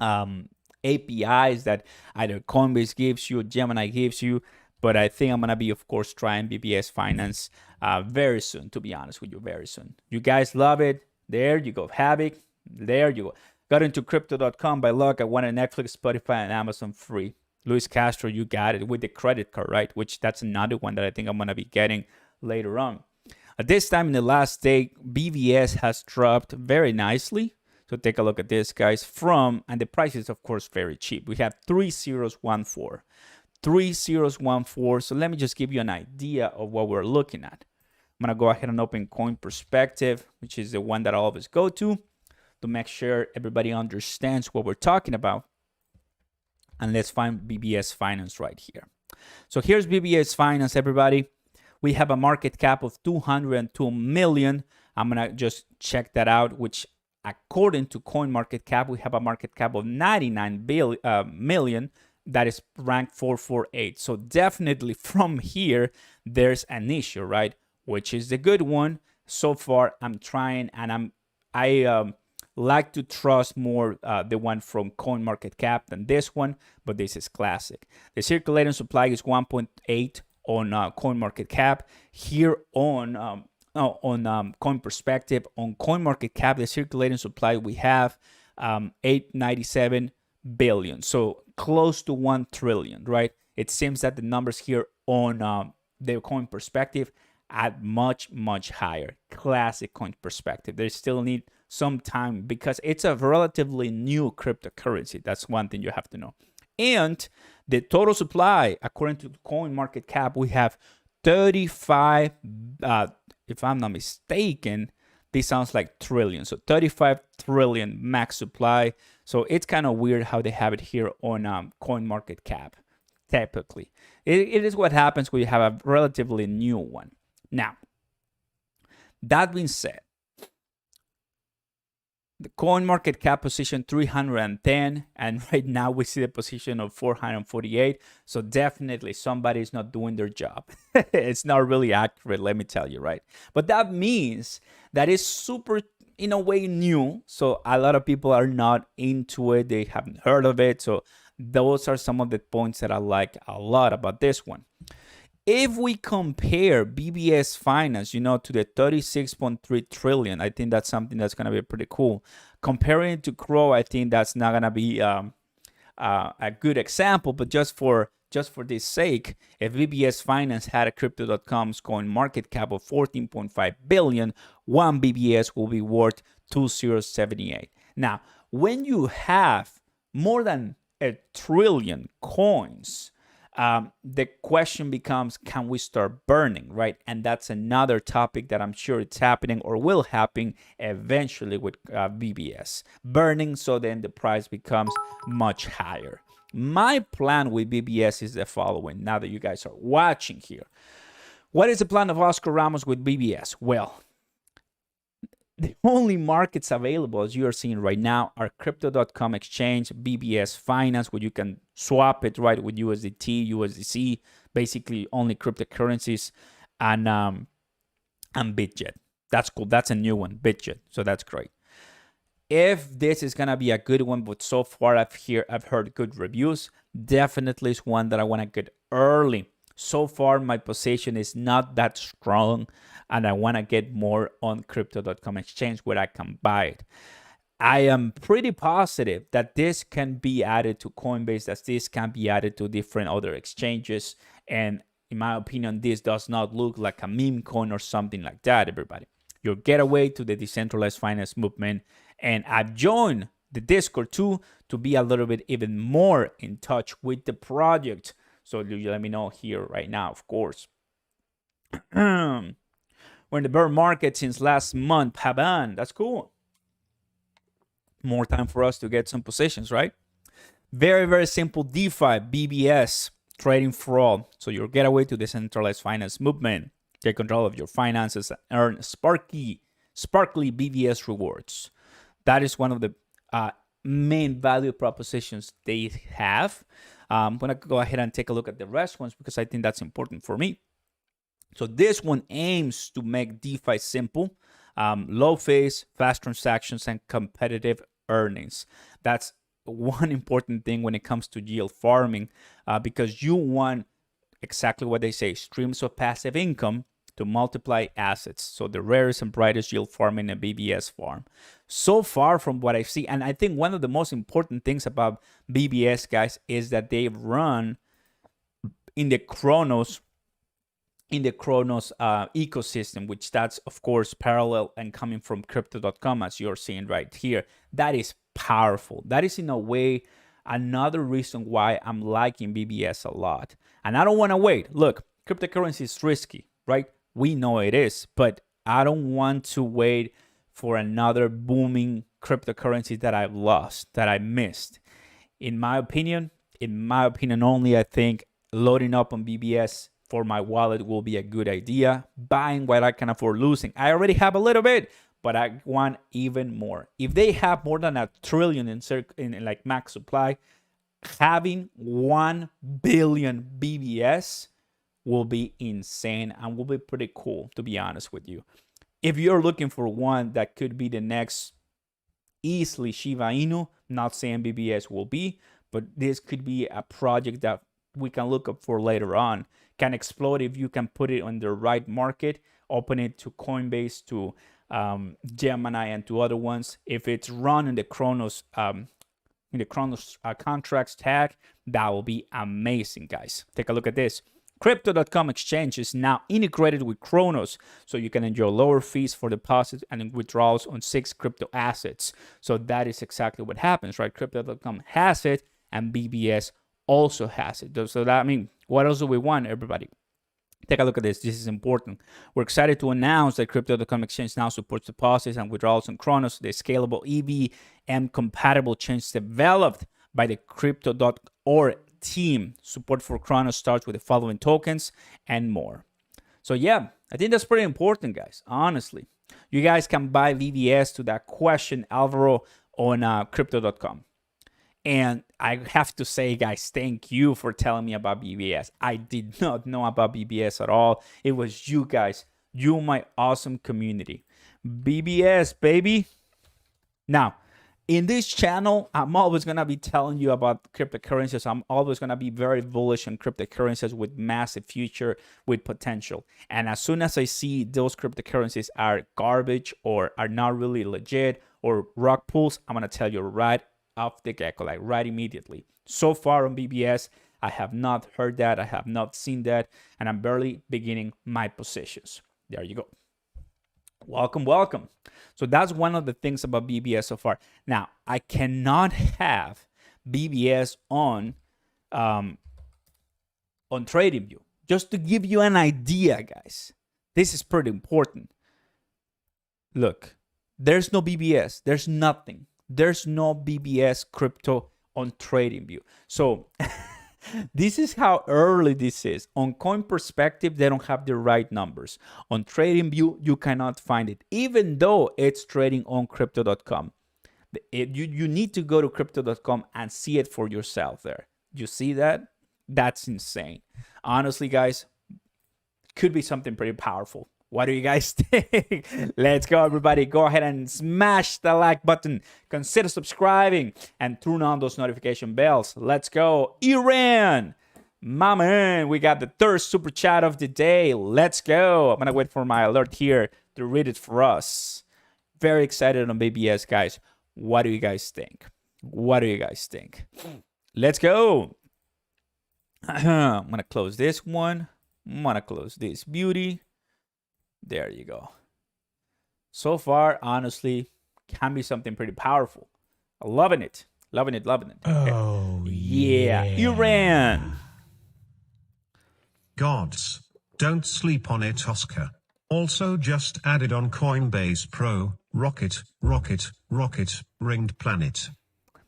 APIs that either Coinbase gives you, Gemini gives you. But I think I'm going to be, of course, trying BBS Finance very soon, to be honest with you, very soon. You guys love it. There you go. Havoc. There you go. Got into crypto.com by luck. I wanted Netflix, Spotify, and Amazon free. Luis Castro, you got it with the credit card, right? Which that's another one that I think I'm going to be getting later on. At this time in the last day, BBS has dropped very nicely. So take a look at this, guys. And the price is, of course, very cheap. We have 3014. 3014. So let me just give you an idea of what we're looking at. I'm going to go ahead and open Coin Perspective, which is the one that I always go to make sure everybody understands what we're talking about. And let's find BBS Finance right here. So here's BBS Finance, everybody. We have a market cap of 202 million. I'm going to just check that out, which according to CoinMarketCap, we have a market cap of 99 million. That is ranked 448. So definitely from here, there's an issue, right? Which is the good one. So far, I'm trying, and I like to trust more the one from CoinMarketCap than this one, but this is classic. The circulating supply is 1.8 on CoinMarketCap. Here on Coin Perspective, on CoinMarketCap, the circulating supply we have 897 billion, so close to 1 trillion, right? It seems that the numbers here on the Coin Perspective at much higher. Classic Coin Perspective. They still need some time because it's a relatively new cryptocurrency. That's one thing you have to know. And the total supply, according to CoinMarketCap, we have 35, if I'm not mistaken, this sounds like trillion. So 35 trillion max supply. So it's kind of weird how they have it here on CoinMarketCap, typically. It is what happens when you have a relatively new one. Now, that being said, the CoinMarketCap position 310, and right now we see the position of 448. So definitely somebody's not doing their job. It's not really accurate, let me tell you, right? But that means that it's super, in a way, new. So a lot of people are not into it. They haven't heard of it. So those are some of the points that I like a lot about this one. If we compare BBS Finance, to the 36.3 trillion, I think that's something that's going to be pretty cool. Comparing it to Crow, I think that's not going to be a good example, but just for this sake, if BBS Finance had a Crypto.com's coin market cap of 14.5 billion, one BBS will be worth 2078. Now, when you have more than a trillion coins, the question becomes, can we start burning, right? And that's another topic that I'm sure it's happening or will happen eventually with BBS. Burning, so then the price becomes much higher. My plan with BBS is the following, now that you guys are watching here. What is the plan of Oscar Ramos with BBS? Well, the only markets available, as you are seeing right now, are crypto.com exchange, BBS Finance, where you can swap it right with USDT, USDC, basically only cryptocurrencies, and BitGet. That's cool. That's a new one, BitGet. So that's great. If this is gonna be a good one, but so far I've heard good reviews, definitely is one that I want to get early. So far, my position is not that strong, and I want to get more on crypto.com exchange where I can buy it. I am pretty positive that this can be added to Coinbase, that this can be added to different other exchanges. And in my opinion, this does not look like a meme coin or something like that, everybody. Your getaway to the decentralized finance movement. And I've joined the Discord too to be a little bit even more in touch with the project. So you let me know here right now, of course. We're in the bear market since last month. Paban, that's cool. More time for us to get some positions, right? Very, very simple DeFi, BBS, trading for all. So your getaway to decentralized finance movement. Take control of your finances and earn sparkly BBS rewards. That is one of the main value propositions they have. I'm going to go ahead and take a look at the rest ones because I think that's important for me. So this one aims to make DeFi simple, low fees, fast transactions, and competitive earnings. That's one important thing when it comes to yield farming, because you want exactly what they say, streams of passive income to multiply assets. So the rarest and brightest yield farming a BBS farm. So far from what I see, and I think one of the most important things about BBS, guys, is that they run in the Chronos ecosystem, which that's of course parallel and coming from crypto.com, as you're seeing right here. That is powerful. That is in a way another reason why I'm liking BBS a lot. And I don't want to wait. Look, cryptocurrency is risky, right? We know it is, but I don't want to wait for another booming cryptocurrency that I've lost, that I missed. In my opinion only, I think loading up on BBS for my wallet will be a good idea. Buying what I can afford losing. I already have a little bit, but I want even more. If they have more than $1 trillion in like max supply, having 1 billion BBS will be insane and will be pretty cool, to be honest with you. If you're looking for one that could be the next easily Shiba Inu, not saying BBS will be, but this could be a project that we can look up for later on. Can explode if you can put it on the right market, open it to Coinbase, to Gemini, and to other ones. If it's run in the Chronos contracts tag, that will be amazing, guys. Take a look at this. Crypto.com exchange is now integrated with Chronos, so you can enjoy lower fees for deposits and withdrawals on 6 crypto assets. So that is exactly what happens, right? Crypto.com has it, and BBS also has it. So that, I mean, what else do we want, everybody? Take a look at this. This is important. We're excited to announce that Crypto.com exchange now supports deposits and withdrawals on Chronos, the scalable EVM compatible chains developed by the Crypto.org team. Support for Chronos starts with the following tokens and more. So yeah, I think that's pretty important, guys. Honestly, you guys can buy BBS to that question, Alvaro, on Crypto.com. And I have to say, guys, thank you for telling me about BBS. I did not know about BBS at all. It was you guys, you, my awesome community. BBS, baby. Now, in this channel, I'm always going to be telling you about cryptocurrencies. I'm always going to be very bullish on cryptocurrencies with massive future, with potential. And as soon as I see those cryptocurrencies are garbage or are not really legit or rug pulls, I'm going to tell you right off the get-go, like right immediately. So far on BBS, I have not heard that. I have not seen that. And I'm barely beginning my positions. There you go. Welcome, welcome. So that's one of the things about BBS so far. Now, I cannot have BBS on TradingView. Just to give you an idea, guys. This is pretty important. Look, there's no BBS. There's nothing. There's no BBS crypto on TradingView. So this is how early this is. On Coin Perspective, they don't have the right numbers. On TradingView, you cannot find it, even though it's trading on crypto.com. You need to go to crypto.com and see it for yourself there. You see that? That's insane. Honestly, guys, could be something pretty powerful. What do you guys think? Let's go, everybody. Go ahead and smash the like button. Consider subscribing and turn on those notification bells. Let's go. Iran. My man, we got the third super chat of the day. Let's go. I'm going to wait for my alert here to read it for us. Very excited on BBS, guys. What do you guys think? What do you guys think? Let's go. I'm going to close this one. I'm going to close this beauty. There you go. So far, honestly, can be something pretty powerful. Loving it. Loving it, loving it. Oh, yeah. Iran. Gods. Don't sleep on it, Oscar. Also just added on Coinbase Pro, rocket, ringed planet.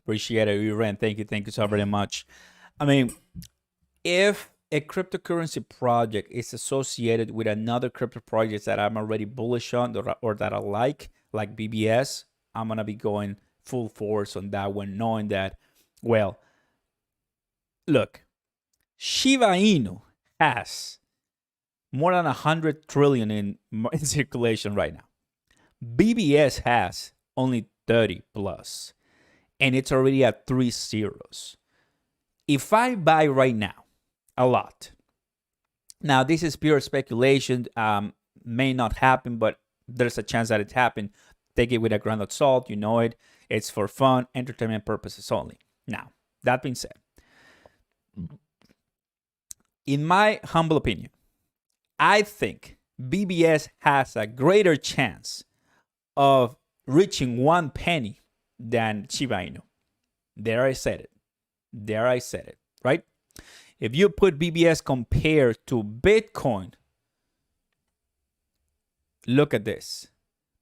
Appreciate it, Uran. Thank you so very much. I mean, if a cryptocurrency project is associated with another crypto project that I'm already bullish on or that I like BBS, I'm going to be going full force on that one, knowing that, well, look, Shiba Inu has more than 100 trillion in circulation right now. BBS has only 30 plus, and it's already at 3 zeros. If I buy right now a lot, now this is pure speculation, may not happen, but there's a chance that it happened. Take it with a grain of salt, you know it. It's for fun, entertainment purposes only. Now, that being said, in my humble opinion, I think BBS has a greater chance of reaching 1 penny than Shiba Inu. There I said it, right? If you put BBS compared to Bitcoin, look at this.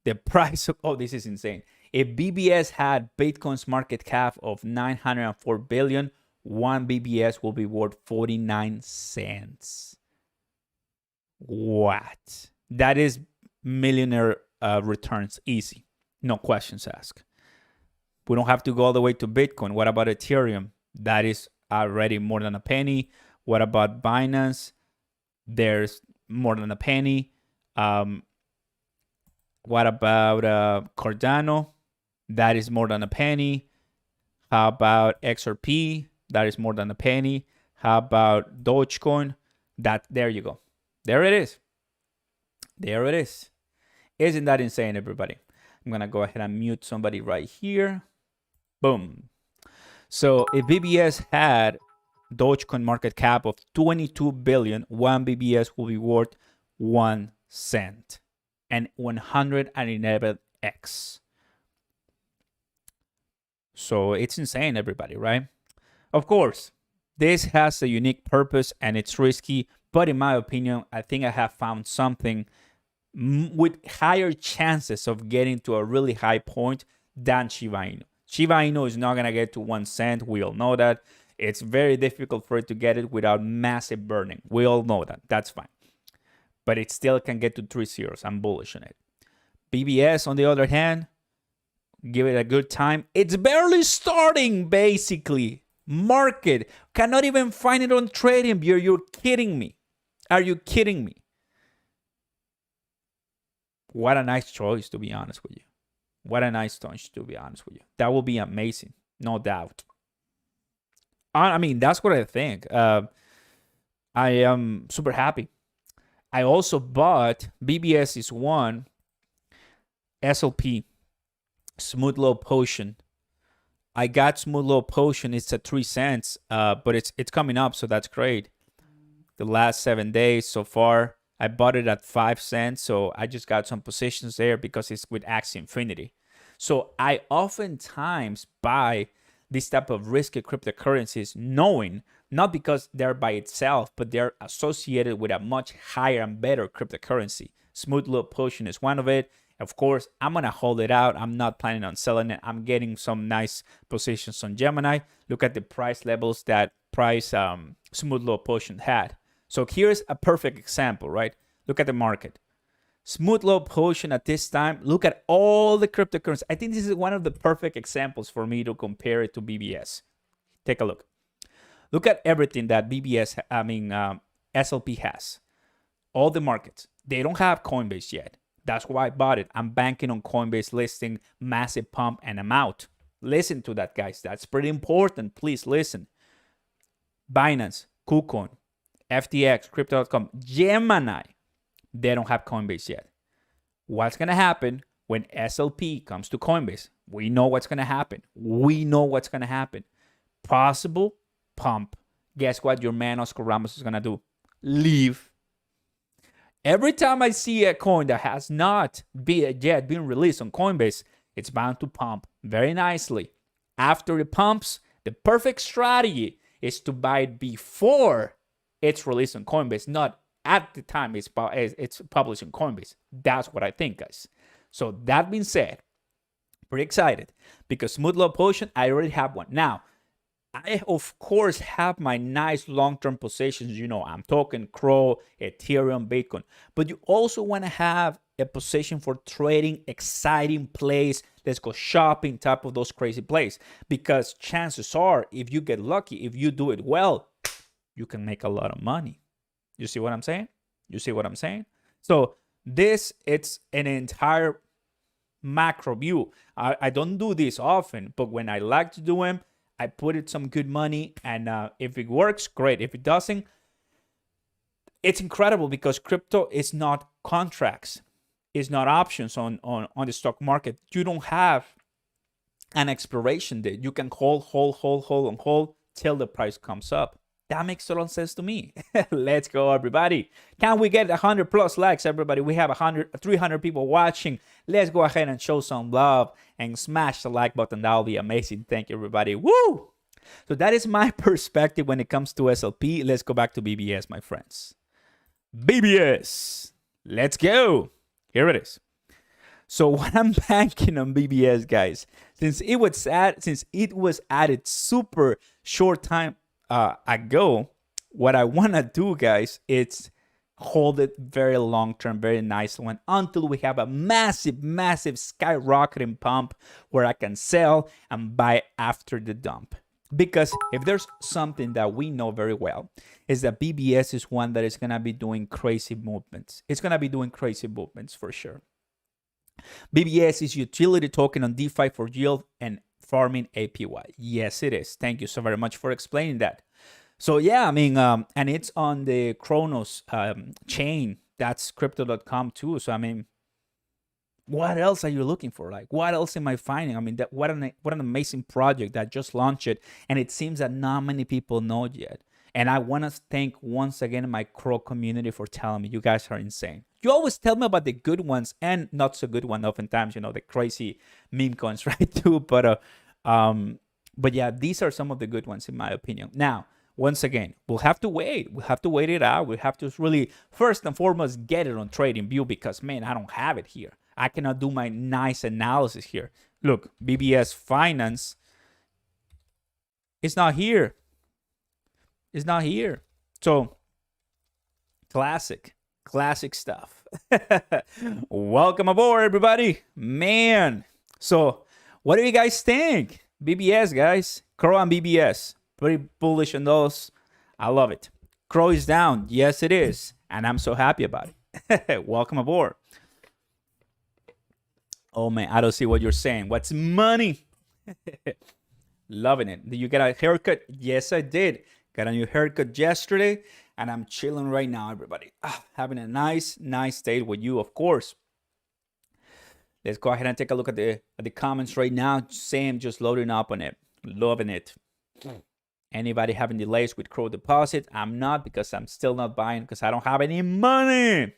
The price of, oh, this is insane. If BBS had Bitcoin's market cap of 904 billion, 1 BBS will be worth 49 cents. What? That is millionaire returns easy. No questions asked. We don't have to go all the way to Bitcoin. What about Ethereum? That is already more than a penny. What about Binance? There's more than a penny. What about Cardano? That is more than a penny. How about XRP? That is more than a penny. How about Dogecoin? There you go. There it is. There it is. Isn't that insane, everybody? I'm going to go ahead and mute somebody right here. Boom. So if BBS had Dogecoin market cap of 22 billion, 1 BBS will be worth 1 cent and 111x. So it's insane, everybody, right? Of course, this has a unique purpose and it's risky, but in my opinion, I think I have found something with higher chances of getting to a really high point than Shiba Inu. Shiba Inu is not going to get to 1 cent. We all know that. It's very difficult for it to get it without massive burning. We all know that. That's fine. But it still can get to 3 zeros. I'm bullish on it. BBS, on the other hand, give it a good time. It's barely starting, basically. Market cannot even find it on TradingView. You're kidding me. Are you kidding me? What a nice choice, to be honest with you. What a nice choice, to be honest with you. That will be amazing, no doubt. I mean, that's what I think. I am super happy. I also bought BBS is one SLP, Smooth Low Potion. I got Smooth Low Potion. It's at 3 cents, but it's coming up, so that's great. The last 7 days so far, I bought it at 5 cents, so I just got some positions there because it's with Axie Infinity. So I oftentimes buy this type of risky cryptocurrencies knowing, not because they're by itself, but they're associated with a much higher and better cryptocurrency. Smooth Low Potion is one of it. Of course, I'm going to hold it out. I'm not planning on selling it. I'm getting some nice positions on Gemini. Look at the price levels that Smooth Low Potion had. So here's a perfect example, right? Look at the market. Smooth Low Potion at this time, look at all the cryptocurrencies. I think this is one of the perfect examples for me to compare it to BBS. Take a look. Look at everything that SLP has. All the markets. They don't have Coinbase yet. That's why I bought it. I'm banking on Coinbase listing, massive pump, and I'm out. Listen to that, guys. That's pretty important. Please listen. Binance, KuCoin, FTX, Crypto.com, Gemini. They don't have Coinbase yet. What's going to happen when SLP comes to Coinbase? We know what's going to happen. Possible pump. Guess what your man Oscar Ramos is going to do? Leave. Every time I see a coin that has not yet been released on Coinbase, it's bound to pump very nicely. After it pumps, the perfect strategy is to buy it before it's released on Coinbase, not at the time it's published on Coinbase. That's what I think, guys. So that being said, pretty excited because Smooth Love Potion, I already have one. Now, I, of course, have my nice long-term positions. You know, I'm talking Crow, Ethereum, Bitcoin. But you also want to have a position for trading exciting plays. Let's go shopping, type of those crazy plays. Because chances are, if you get lucky, if you do it well, you can make a lot of money. You see what I'm saying? You see what I'm saying? So this, it's an entire macro view. I don't do this often, but when I like to do them, I put it some good money, and if it works, great. If it doesn't, it's incredible because crypto is not contracts, it's not options on the stock market. You don't have an expiration date. You can hold till the price comes up. That makes a lot of sense to me. Let's go, everybody. Can we get 100 plus likes, everybody? We have 300 people watching. Let's go ahead and show some love and smash the like button. That'll be amazing. Thank you, everybody. Woo! So that is my perspective when it comes to SLP. Let's go back to BBS, my friends. BBS. Let's go. Here it is. So what I'm banking on BBS, guys, since it was added super short time ago, what I want to do, guys, it's hold it very long term, very nice one, until we have a massive skyrocketing pump where I can sell and buy after the dump. Because if there's something that we know very well, is that BBS is one that is going to be doing crazy movements. It's going to be doing crazy movements for sure. BBS is utility token on DeFi for yield and farming APY. Yes, it is. Thank you so very much for explaining that. So yeah, I mean, and it's on the Chronos chain. That's crypto.com too. So I mean, what else are you looking for? Like, what else am I finding? I mean, what an amazing project that just launched it, and it seems that not many people know it yet. And I want to thank once again my Crow community for telling me you guys are insane. You always tell me about the good ones and not so good ones. Oftentimes, you know, the crazy meme coins, right? Too, but yeah, these are some of the good ones in my opinion. Now, once again, we'll have to wait. We'll have to wait it out. We have to really, first and foremost, get it on TradingView because, man, I don't have it here. I cannot do my nice analysis here. Look, BBS Finance is not here. It's not here. So, classic stuff. Welcome aboard, everybody. Man. So, what do you guys think? BBS, guys. Crow and BBS. Pretty bullish on those. I love it. Crow is down. Yes, it is. And I'm so happy about it. Welcome aboard. Oh, man. I don't see what you're saying. What's money? Loving it. Did you get a haircut? Yes, I did. Got a new haircut yesterday. And I'm chilling right now, everybody. Having a nice day with you, of course. Let's go ahead and take a look at the comments right now. Sam just loading up on it. Loving it. Anybody having delays with Crow deposit? I'm not, because I'm still not buying because I don't have any money.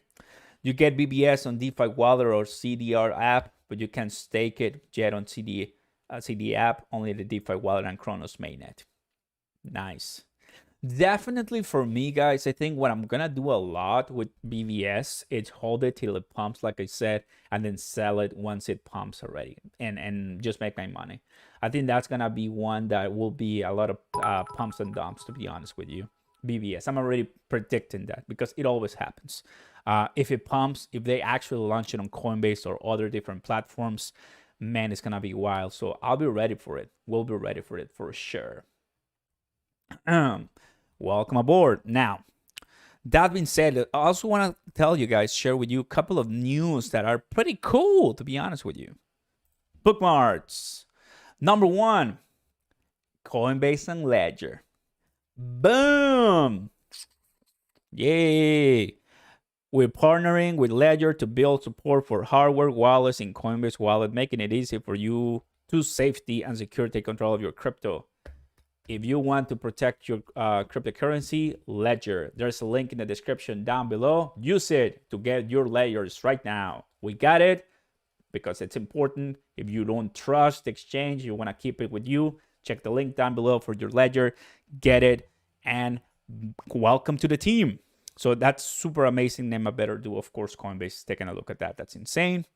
You get BBS on DeFi Wallet or CDR app, but you can't stake it yet on CD app. Only the DeFi Wallet and Chronos mainnet. Nice. Definitely for me, guys, I think what I'm gonna do a lot with BBS is hold it till it pumps, like I said, and then sell it once it pumps already, and just make my money. I think that's gonna be one that will be a lot of pumps and dumps, to be honest with you. BBS, I'm already predicting that because it always happens. If it pumps, if they actually launch it on Coinbase or other different platforms, man, it's gonna be wild. So I'll be ready for it. We'll be ready for it for sure. Welcome aboard. Now, that being said, I also want to tell you guys, share with you a couple of news that are pretty cool, to be honest with you. Bookmarks. Number one, Coinbase and Ledger. Boom. Yay. We're partnering with Ledger to build support for hardware wallets in Coinbase Wallet, making it easy for you to safety and secure take control of your crypto. If you want to protect your cryptocurrency, Ledger. There's a link in the description down below. Use it to get your layers right now. We got it because it's important. If you don't trust the exchange, you want to keep it with you, check the link down below for your Ledger. Get it and welcome to the team. So that's super amazing. Name a better do. Of course, Coinbase is taking a look at that. That's insane.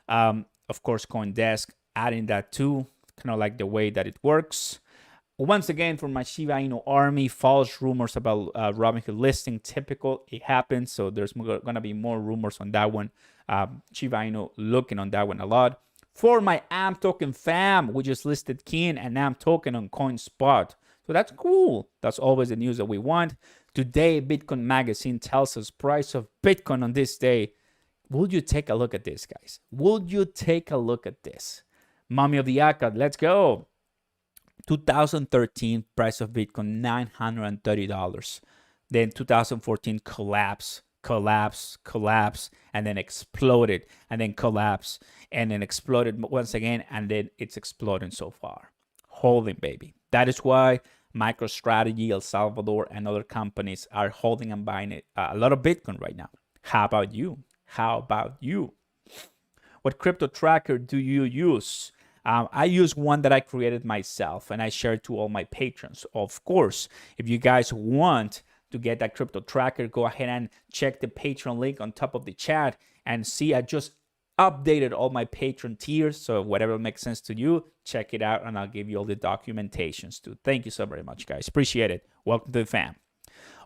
Of course, CoinDesk adding that too, kind of like the way that it works. Once again, for my Shiba Inu army, false rumors about Robinhood listing, typical, it happens. So there's going to be more rumors on that one. Shiba Inu looking on that one a lot. For my AMP token fam, we just listed Kin and AMP token on CoinSpot. So that's cool. That's always the news that we want. Today, Bitcoin Magazine tells us price of Bitcoin on this day. Would you take a look at this, guys? Would you take a look at this? Mommy of the ACAD, let's go. 2013 price of Bitcoin $930. Then 2014 collapse, and then exploded, and then collapse, and then exploded once again, and then it's exploding so far. Holding, baby. That is why MicroStrategy, El Salvador, and other companies are holding and buying a lot of Bitcoin right now. How about you? How about you? What crypto tracker do you use? I use one that I created myself and I share to all my patrons. Of course, if you guys want to get that crypto tracker, go ahead and check the Patreon link on top of the chat and see. I just updated all my patron tiers. So whatever makes sense to you, check it out and I'll give you all the documentations too. Thank you so very much, guys. Appreciate it. Welcome to the fam.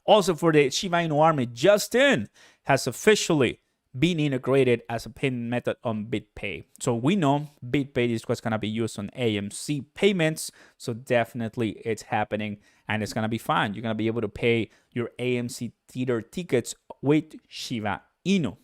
Also for the Shiba Inu army, Justin has officially being integrated as a payment method on BitPay. So we know BitPay is what's going to be used on AMC payments. So definitely it's happening and it's going to be fun. You're going to be able to pay your AMC theater tickets with Shiba Inu.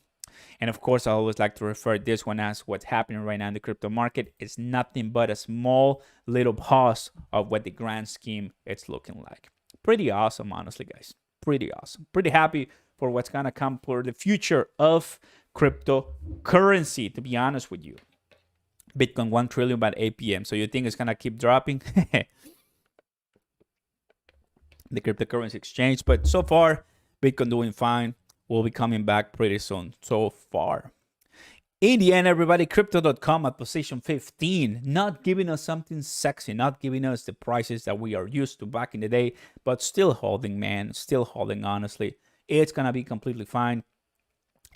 And of course, I always like to refer this one as what's happening right now in the crypto market is nothing but a small little pause of what the grand scheme it's looking like. Pretty awesome, honestly, guys. Pretty awesome. Pretty happy for what's going to come for the future of cryptocurrency, to be honest with you. Bitcoin 1 trillion by 8 p.m. So you think it's going to keep dropping? The cryptocurrency exchange. But so far, Bitcoin doing fine. We'll be coming back pretty soon. So far. In the end, everybody, crypto.com at position 15, not giving us something sexy, not giving us the prices that we are used to back in the day, but still holding, man, still holding, honestly. It's going to be completely fine.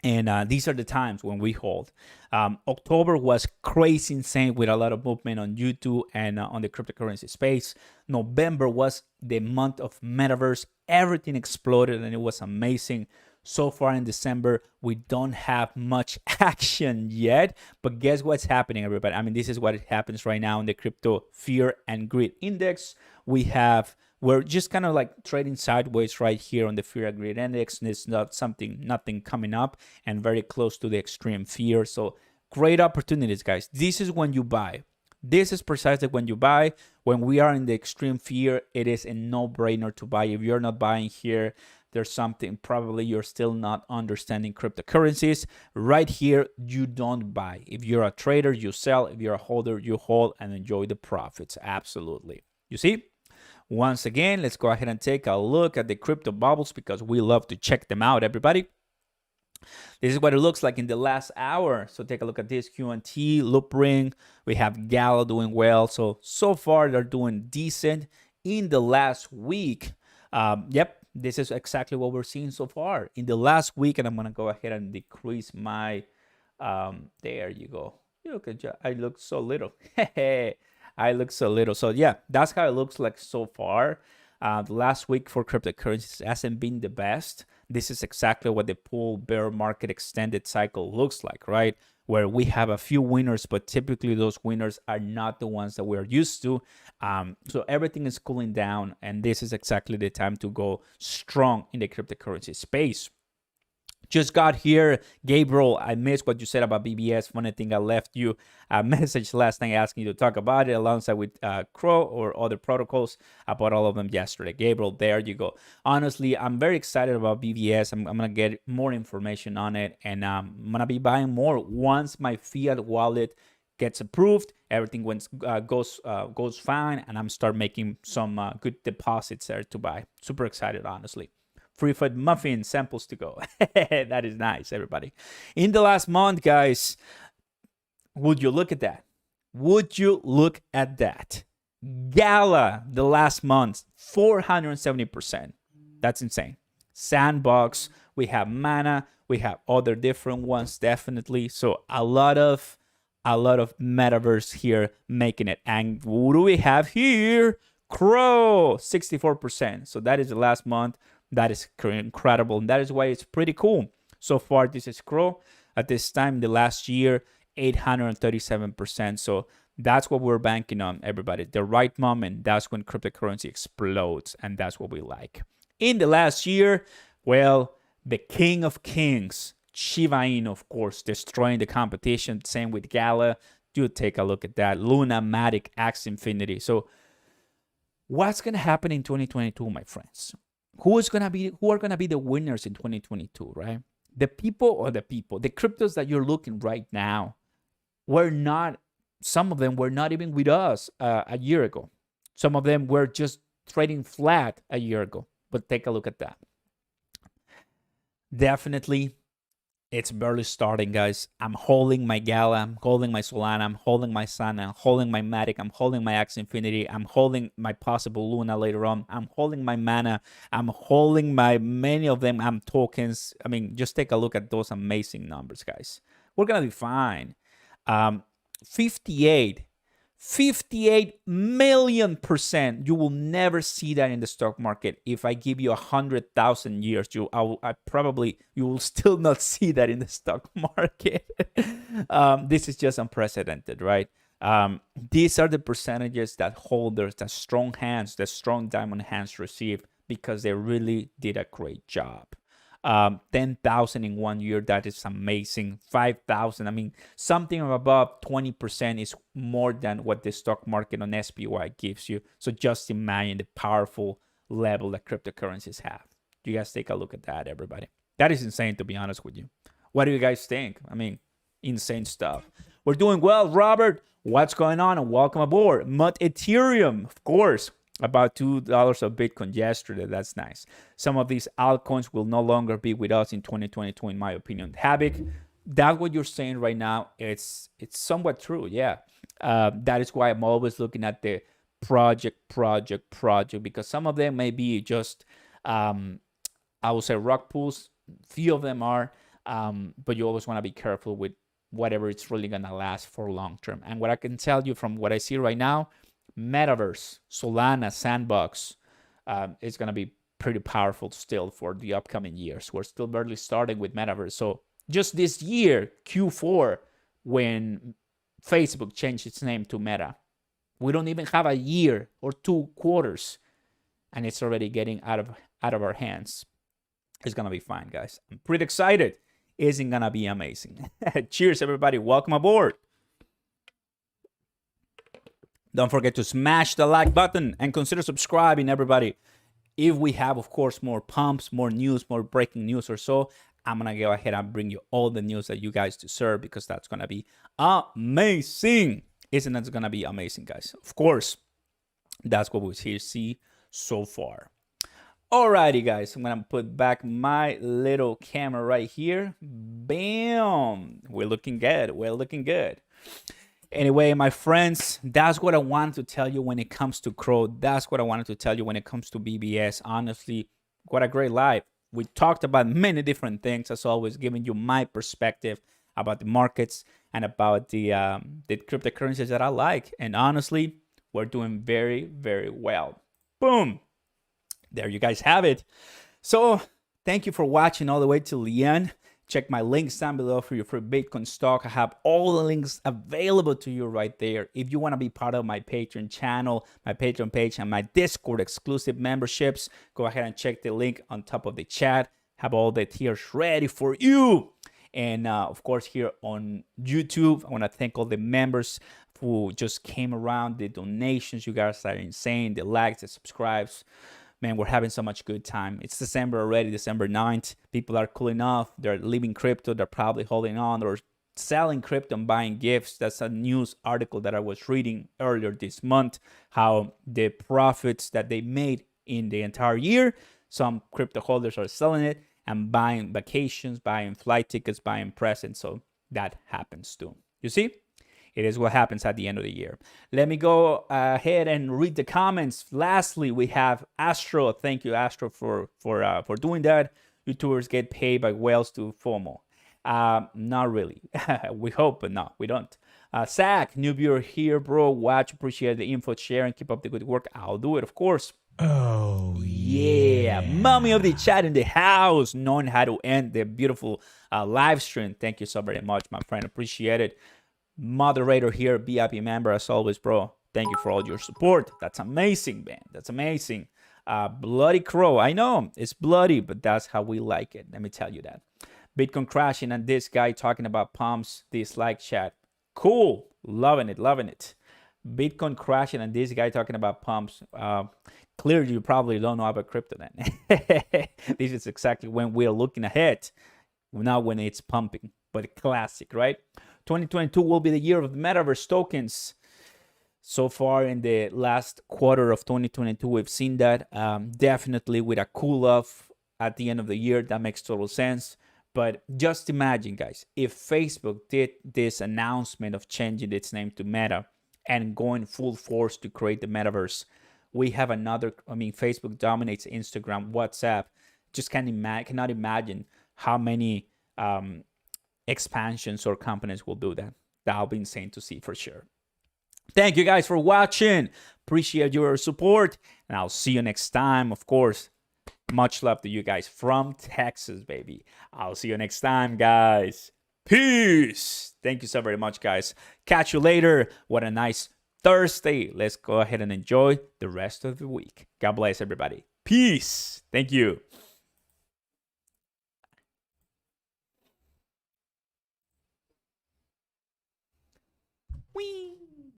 And these are the times when we hold. October was crazy insane with a lot of movement on YouTube and on the cryptocurrency space. November was the month of metaverse. Everything exploded and it was amazing. So far in December, we don't have much action yet. But guess what's happening, everybody? I mean, this is what happens right now in the crypto fear and greed index. We're just kind of like trading sideways right here on the fear and greed index. And it's nothing coming up and very close to the extreme fear. So great opportunities, guys. This is when you buy. This is precisely when you buy. When we are in the extreme fear, it is a no-brainer to buy. If you're not buying here, there's something, probably you're still not understanding cryptocurrencies. Right here, you don't buy. If you're a trader, you sell. If you're a holder, you hold and enjoy the profits. Absolutely. You see? Once again, let's go ahead and take a look at the crypto bubbles because we love to check them out, everybody. This is what it looks like in the last hour. So take a look at this QNT, Loopring. We have Gala doing well. So far, they're doing decent. In the last week, yep, this is exactly what we're seeing so far. In the last week, and I'm going to go ahead and decrease my, there you go. I look so little. I look so little. So yeah, that's how it looks like so far. The last week for cryptocurrencies hasn't been the best. This is exactly what the bull bear market extended cycle looks like, right? Where we have a few winners, but typically those winners are not the ones that we're used to. So everything is cooling down, and this is exactly the time to go strong in the cryptocurrency space. Just got here, Gabriel. I missed what you said about BBS. Funny thing, I left you a message last night asking you to talk about it alongside with Crow or other protocols about all of them yesterday. Gabriel, there you go. Honestly, I'm very excited about BBS. I'm gonna get more information on it, and I'm gonna be buying more once my fiat wallet gets approved. Everything goes fine, and I'm start making some good deposits there to buy. Super excited, honestly. Free food muffin samples to go. That is nice, everybody. In the last month, guys, would you look at that? Would you look at that? Gala, the last month, 470%. That's insane. Sandbox, we have Mana, we have other different ones, definitely. So a lot of metaverse here making it. And what do we have here? Crow, 64%. So that is the last month. That is incredible. And that is why it's pretty cool. So far, this is Crow. At this time, the last year, 837%. So that's what we're banking on, everybody. The right moment, that's when cryptocurrency explodes. And that's what we like. In the last year, well, the king of kings, Shiba Inu, of course, destroying the competition. Same with Gala. Do take a look at that. Luna, Matic, Axie Infinity. So what's going to happen in 2022, my friends? Who are going to be the winners in 2022, right? The cryptos that you're looking right now some of them were not even with us a year ago. Some of them were just trading flat a year ago. But take a look at that. Definitely, it's barely starting, guys. I'm holding my Gala, I'm holding my Solana, I'm holding my Sana, I'm holding my Matic, I'm holding my Axie Infinity, I'm holding my possible Luna later on, I'm holding my Mana, I'm holding many of them, I'm tokens. I mean, just take a look at those amazing numbers, guys. We're gonna be fine. 58 million%. You will never see that in the stock market. If I give you 100,000 years, you will still not see that in the stock market. This is just unprecedented, right? These are the percentages that holders, the strong hands, the strong diamond hands receive because they really did a great job. 10,000 in 1 year, that is amazing. 5,000, I mean, something above 20% is more than what the stock market on SPY gives you. So just imagine the powerful level that cryptocurrencies have. You guys take a look at that, everybody. That is insane, to be honest with you. What do you guys think? I mean, insane stuff. We're doing well, Robert. What's going on? And welcome aboard. Ethereum, of course. About $2 of Bitcoin yesterday. That's nice. Some of these altcoins will no longer be with us in 2022, in my opinion. Havoc, that's what you're saying right now. It's somewhat true, yeah. That is why I'm always looking at the project, because some of them may be just, I would say, rock pools. Few of them are, but you always want to be careful with whatever it's really going to last for long term. And what I can tell you from what I see right now, Metaverse, Solana, Sandbox is going to be pretty powerful still for the upcoming years. We're still barely starting with Metaverse. So just this year, Q4, when Facebook changed its name to Meta, we don't even have a year or 2 quarters, and it's already getting out of our hands. It's going to be fine, guys. I'm pretty excited. Isn't going to be amazing. Cheers, everybody. Welcome aboard. Don't forget to smash the like button and consider subscribing, everybody. If we have, of course, more pumps, more news, more breaking news or so, I'm going to go ahead and bring you all the news that you guys deserve, because that's going to be amazing. Isn't that going to be amazing, guys? Of course, that's what we see so far. Alrighty, guys, I'm going to put back my little camera right here. Bam! We're looking good. We're looking good. Anyway, my friends, that's what I wanted to tell you when it comes to Crow. That's what I wanted to tell you when it comes to BBS. Honestly, what a great live. We talked about many different things, as always, giving you my perspective about the markets and about the cryptocurrencies that I like. And honestly, we're doing very, very well. Boom. There you guys have it. So thank you for watching all the way till the end. Check my links down below for your free Bitcoin stock. I have all the links available to you right there. If you want to be part of my Patreon channel, my Patreon page, and my Discord exclusive memberships, go ahead and check the link on top of the chat. Have all the tiers ready for you. And of course, here on YouTube, I want to thank all the members who just came around. The donations, you guys are insane. The likes, the subscribes. Man, we're having so much good time. It's December already, December 9th. People are cooling off. They're leaving crypto. They're probably holding on or selling crypto and buying gifts. That's a news article that I was reading earlier this month, how the profits that they made in the entire year, some crypto holders are selling it and buying vacations, buying flight tickets, buying presents. So that happens too. You see? It is what happens at the end of the year. Let me go ahead and read the comments. Lastly, we have Astro. Thank you, Astro, for doing that. YouTubers get paid by whales to FOMO. Not really. We hope, but no, we don't. Zach, new viewer here, bro. Watch, appreciate the info, share, and keep up the good work. I'll do it, of course. Oh, yeah. Mommy of the chat in the house, knowing how to end the beautiful live stream. Thank you so very much, my friend. Appreciate it. Moderator here, VIP member as always, bro. Thank you for all your support. That's amazing, man. That's amazing. Bloody Crow. I know it's bloody, but that's how we like it. Let me tell you that. Bitcoin crashing and this guy talking about pumps, dislike chat. Cool. Loving it. Loving it. Bitcoin crashing and this guy talking about pumps. Clearly, you probably don't know about crypto then. This is exactly when we're looking ahead, not when it's pumping, but classic, right? 2022 will be the year of the metaverse tokens. So far in the last quarter of 2022, we've seen that definitely with a cool off at the end of the year. That makes total sense. But just imagine, guys, if Facebook did this announcement of changing its name to Meta and going full force to create the metaverse, we have another, Facebook dominates Instagram, WhatsApp. Just cannot imagine how many expansions or companies will do that. That'll be insane to see for sure. Thank you guys for watching. Appreciate your support. And I'll see you next time, of course. Much love to you guys from Texas, baby. I'll see you next time, guys. Peace. Thank you so very much, guys. Catch you later. What a nice Thursday. Let's go ahead and enjoy the rest of the week. God bless everybody. Peace. Thank you. Whee!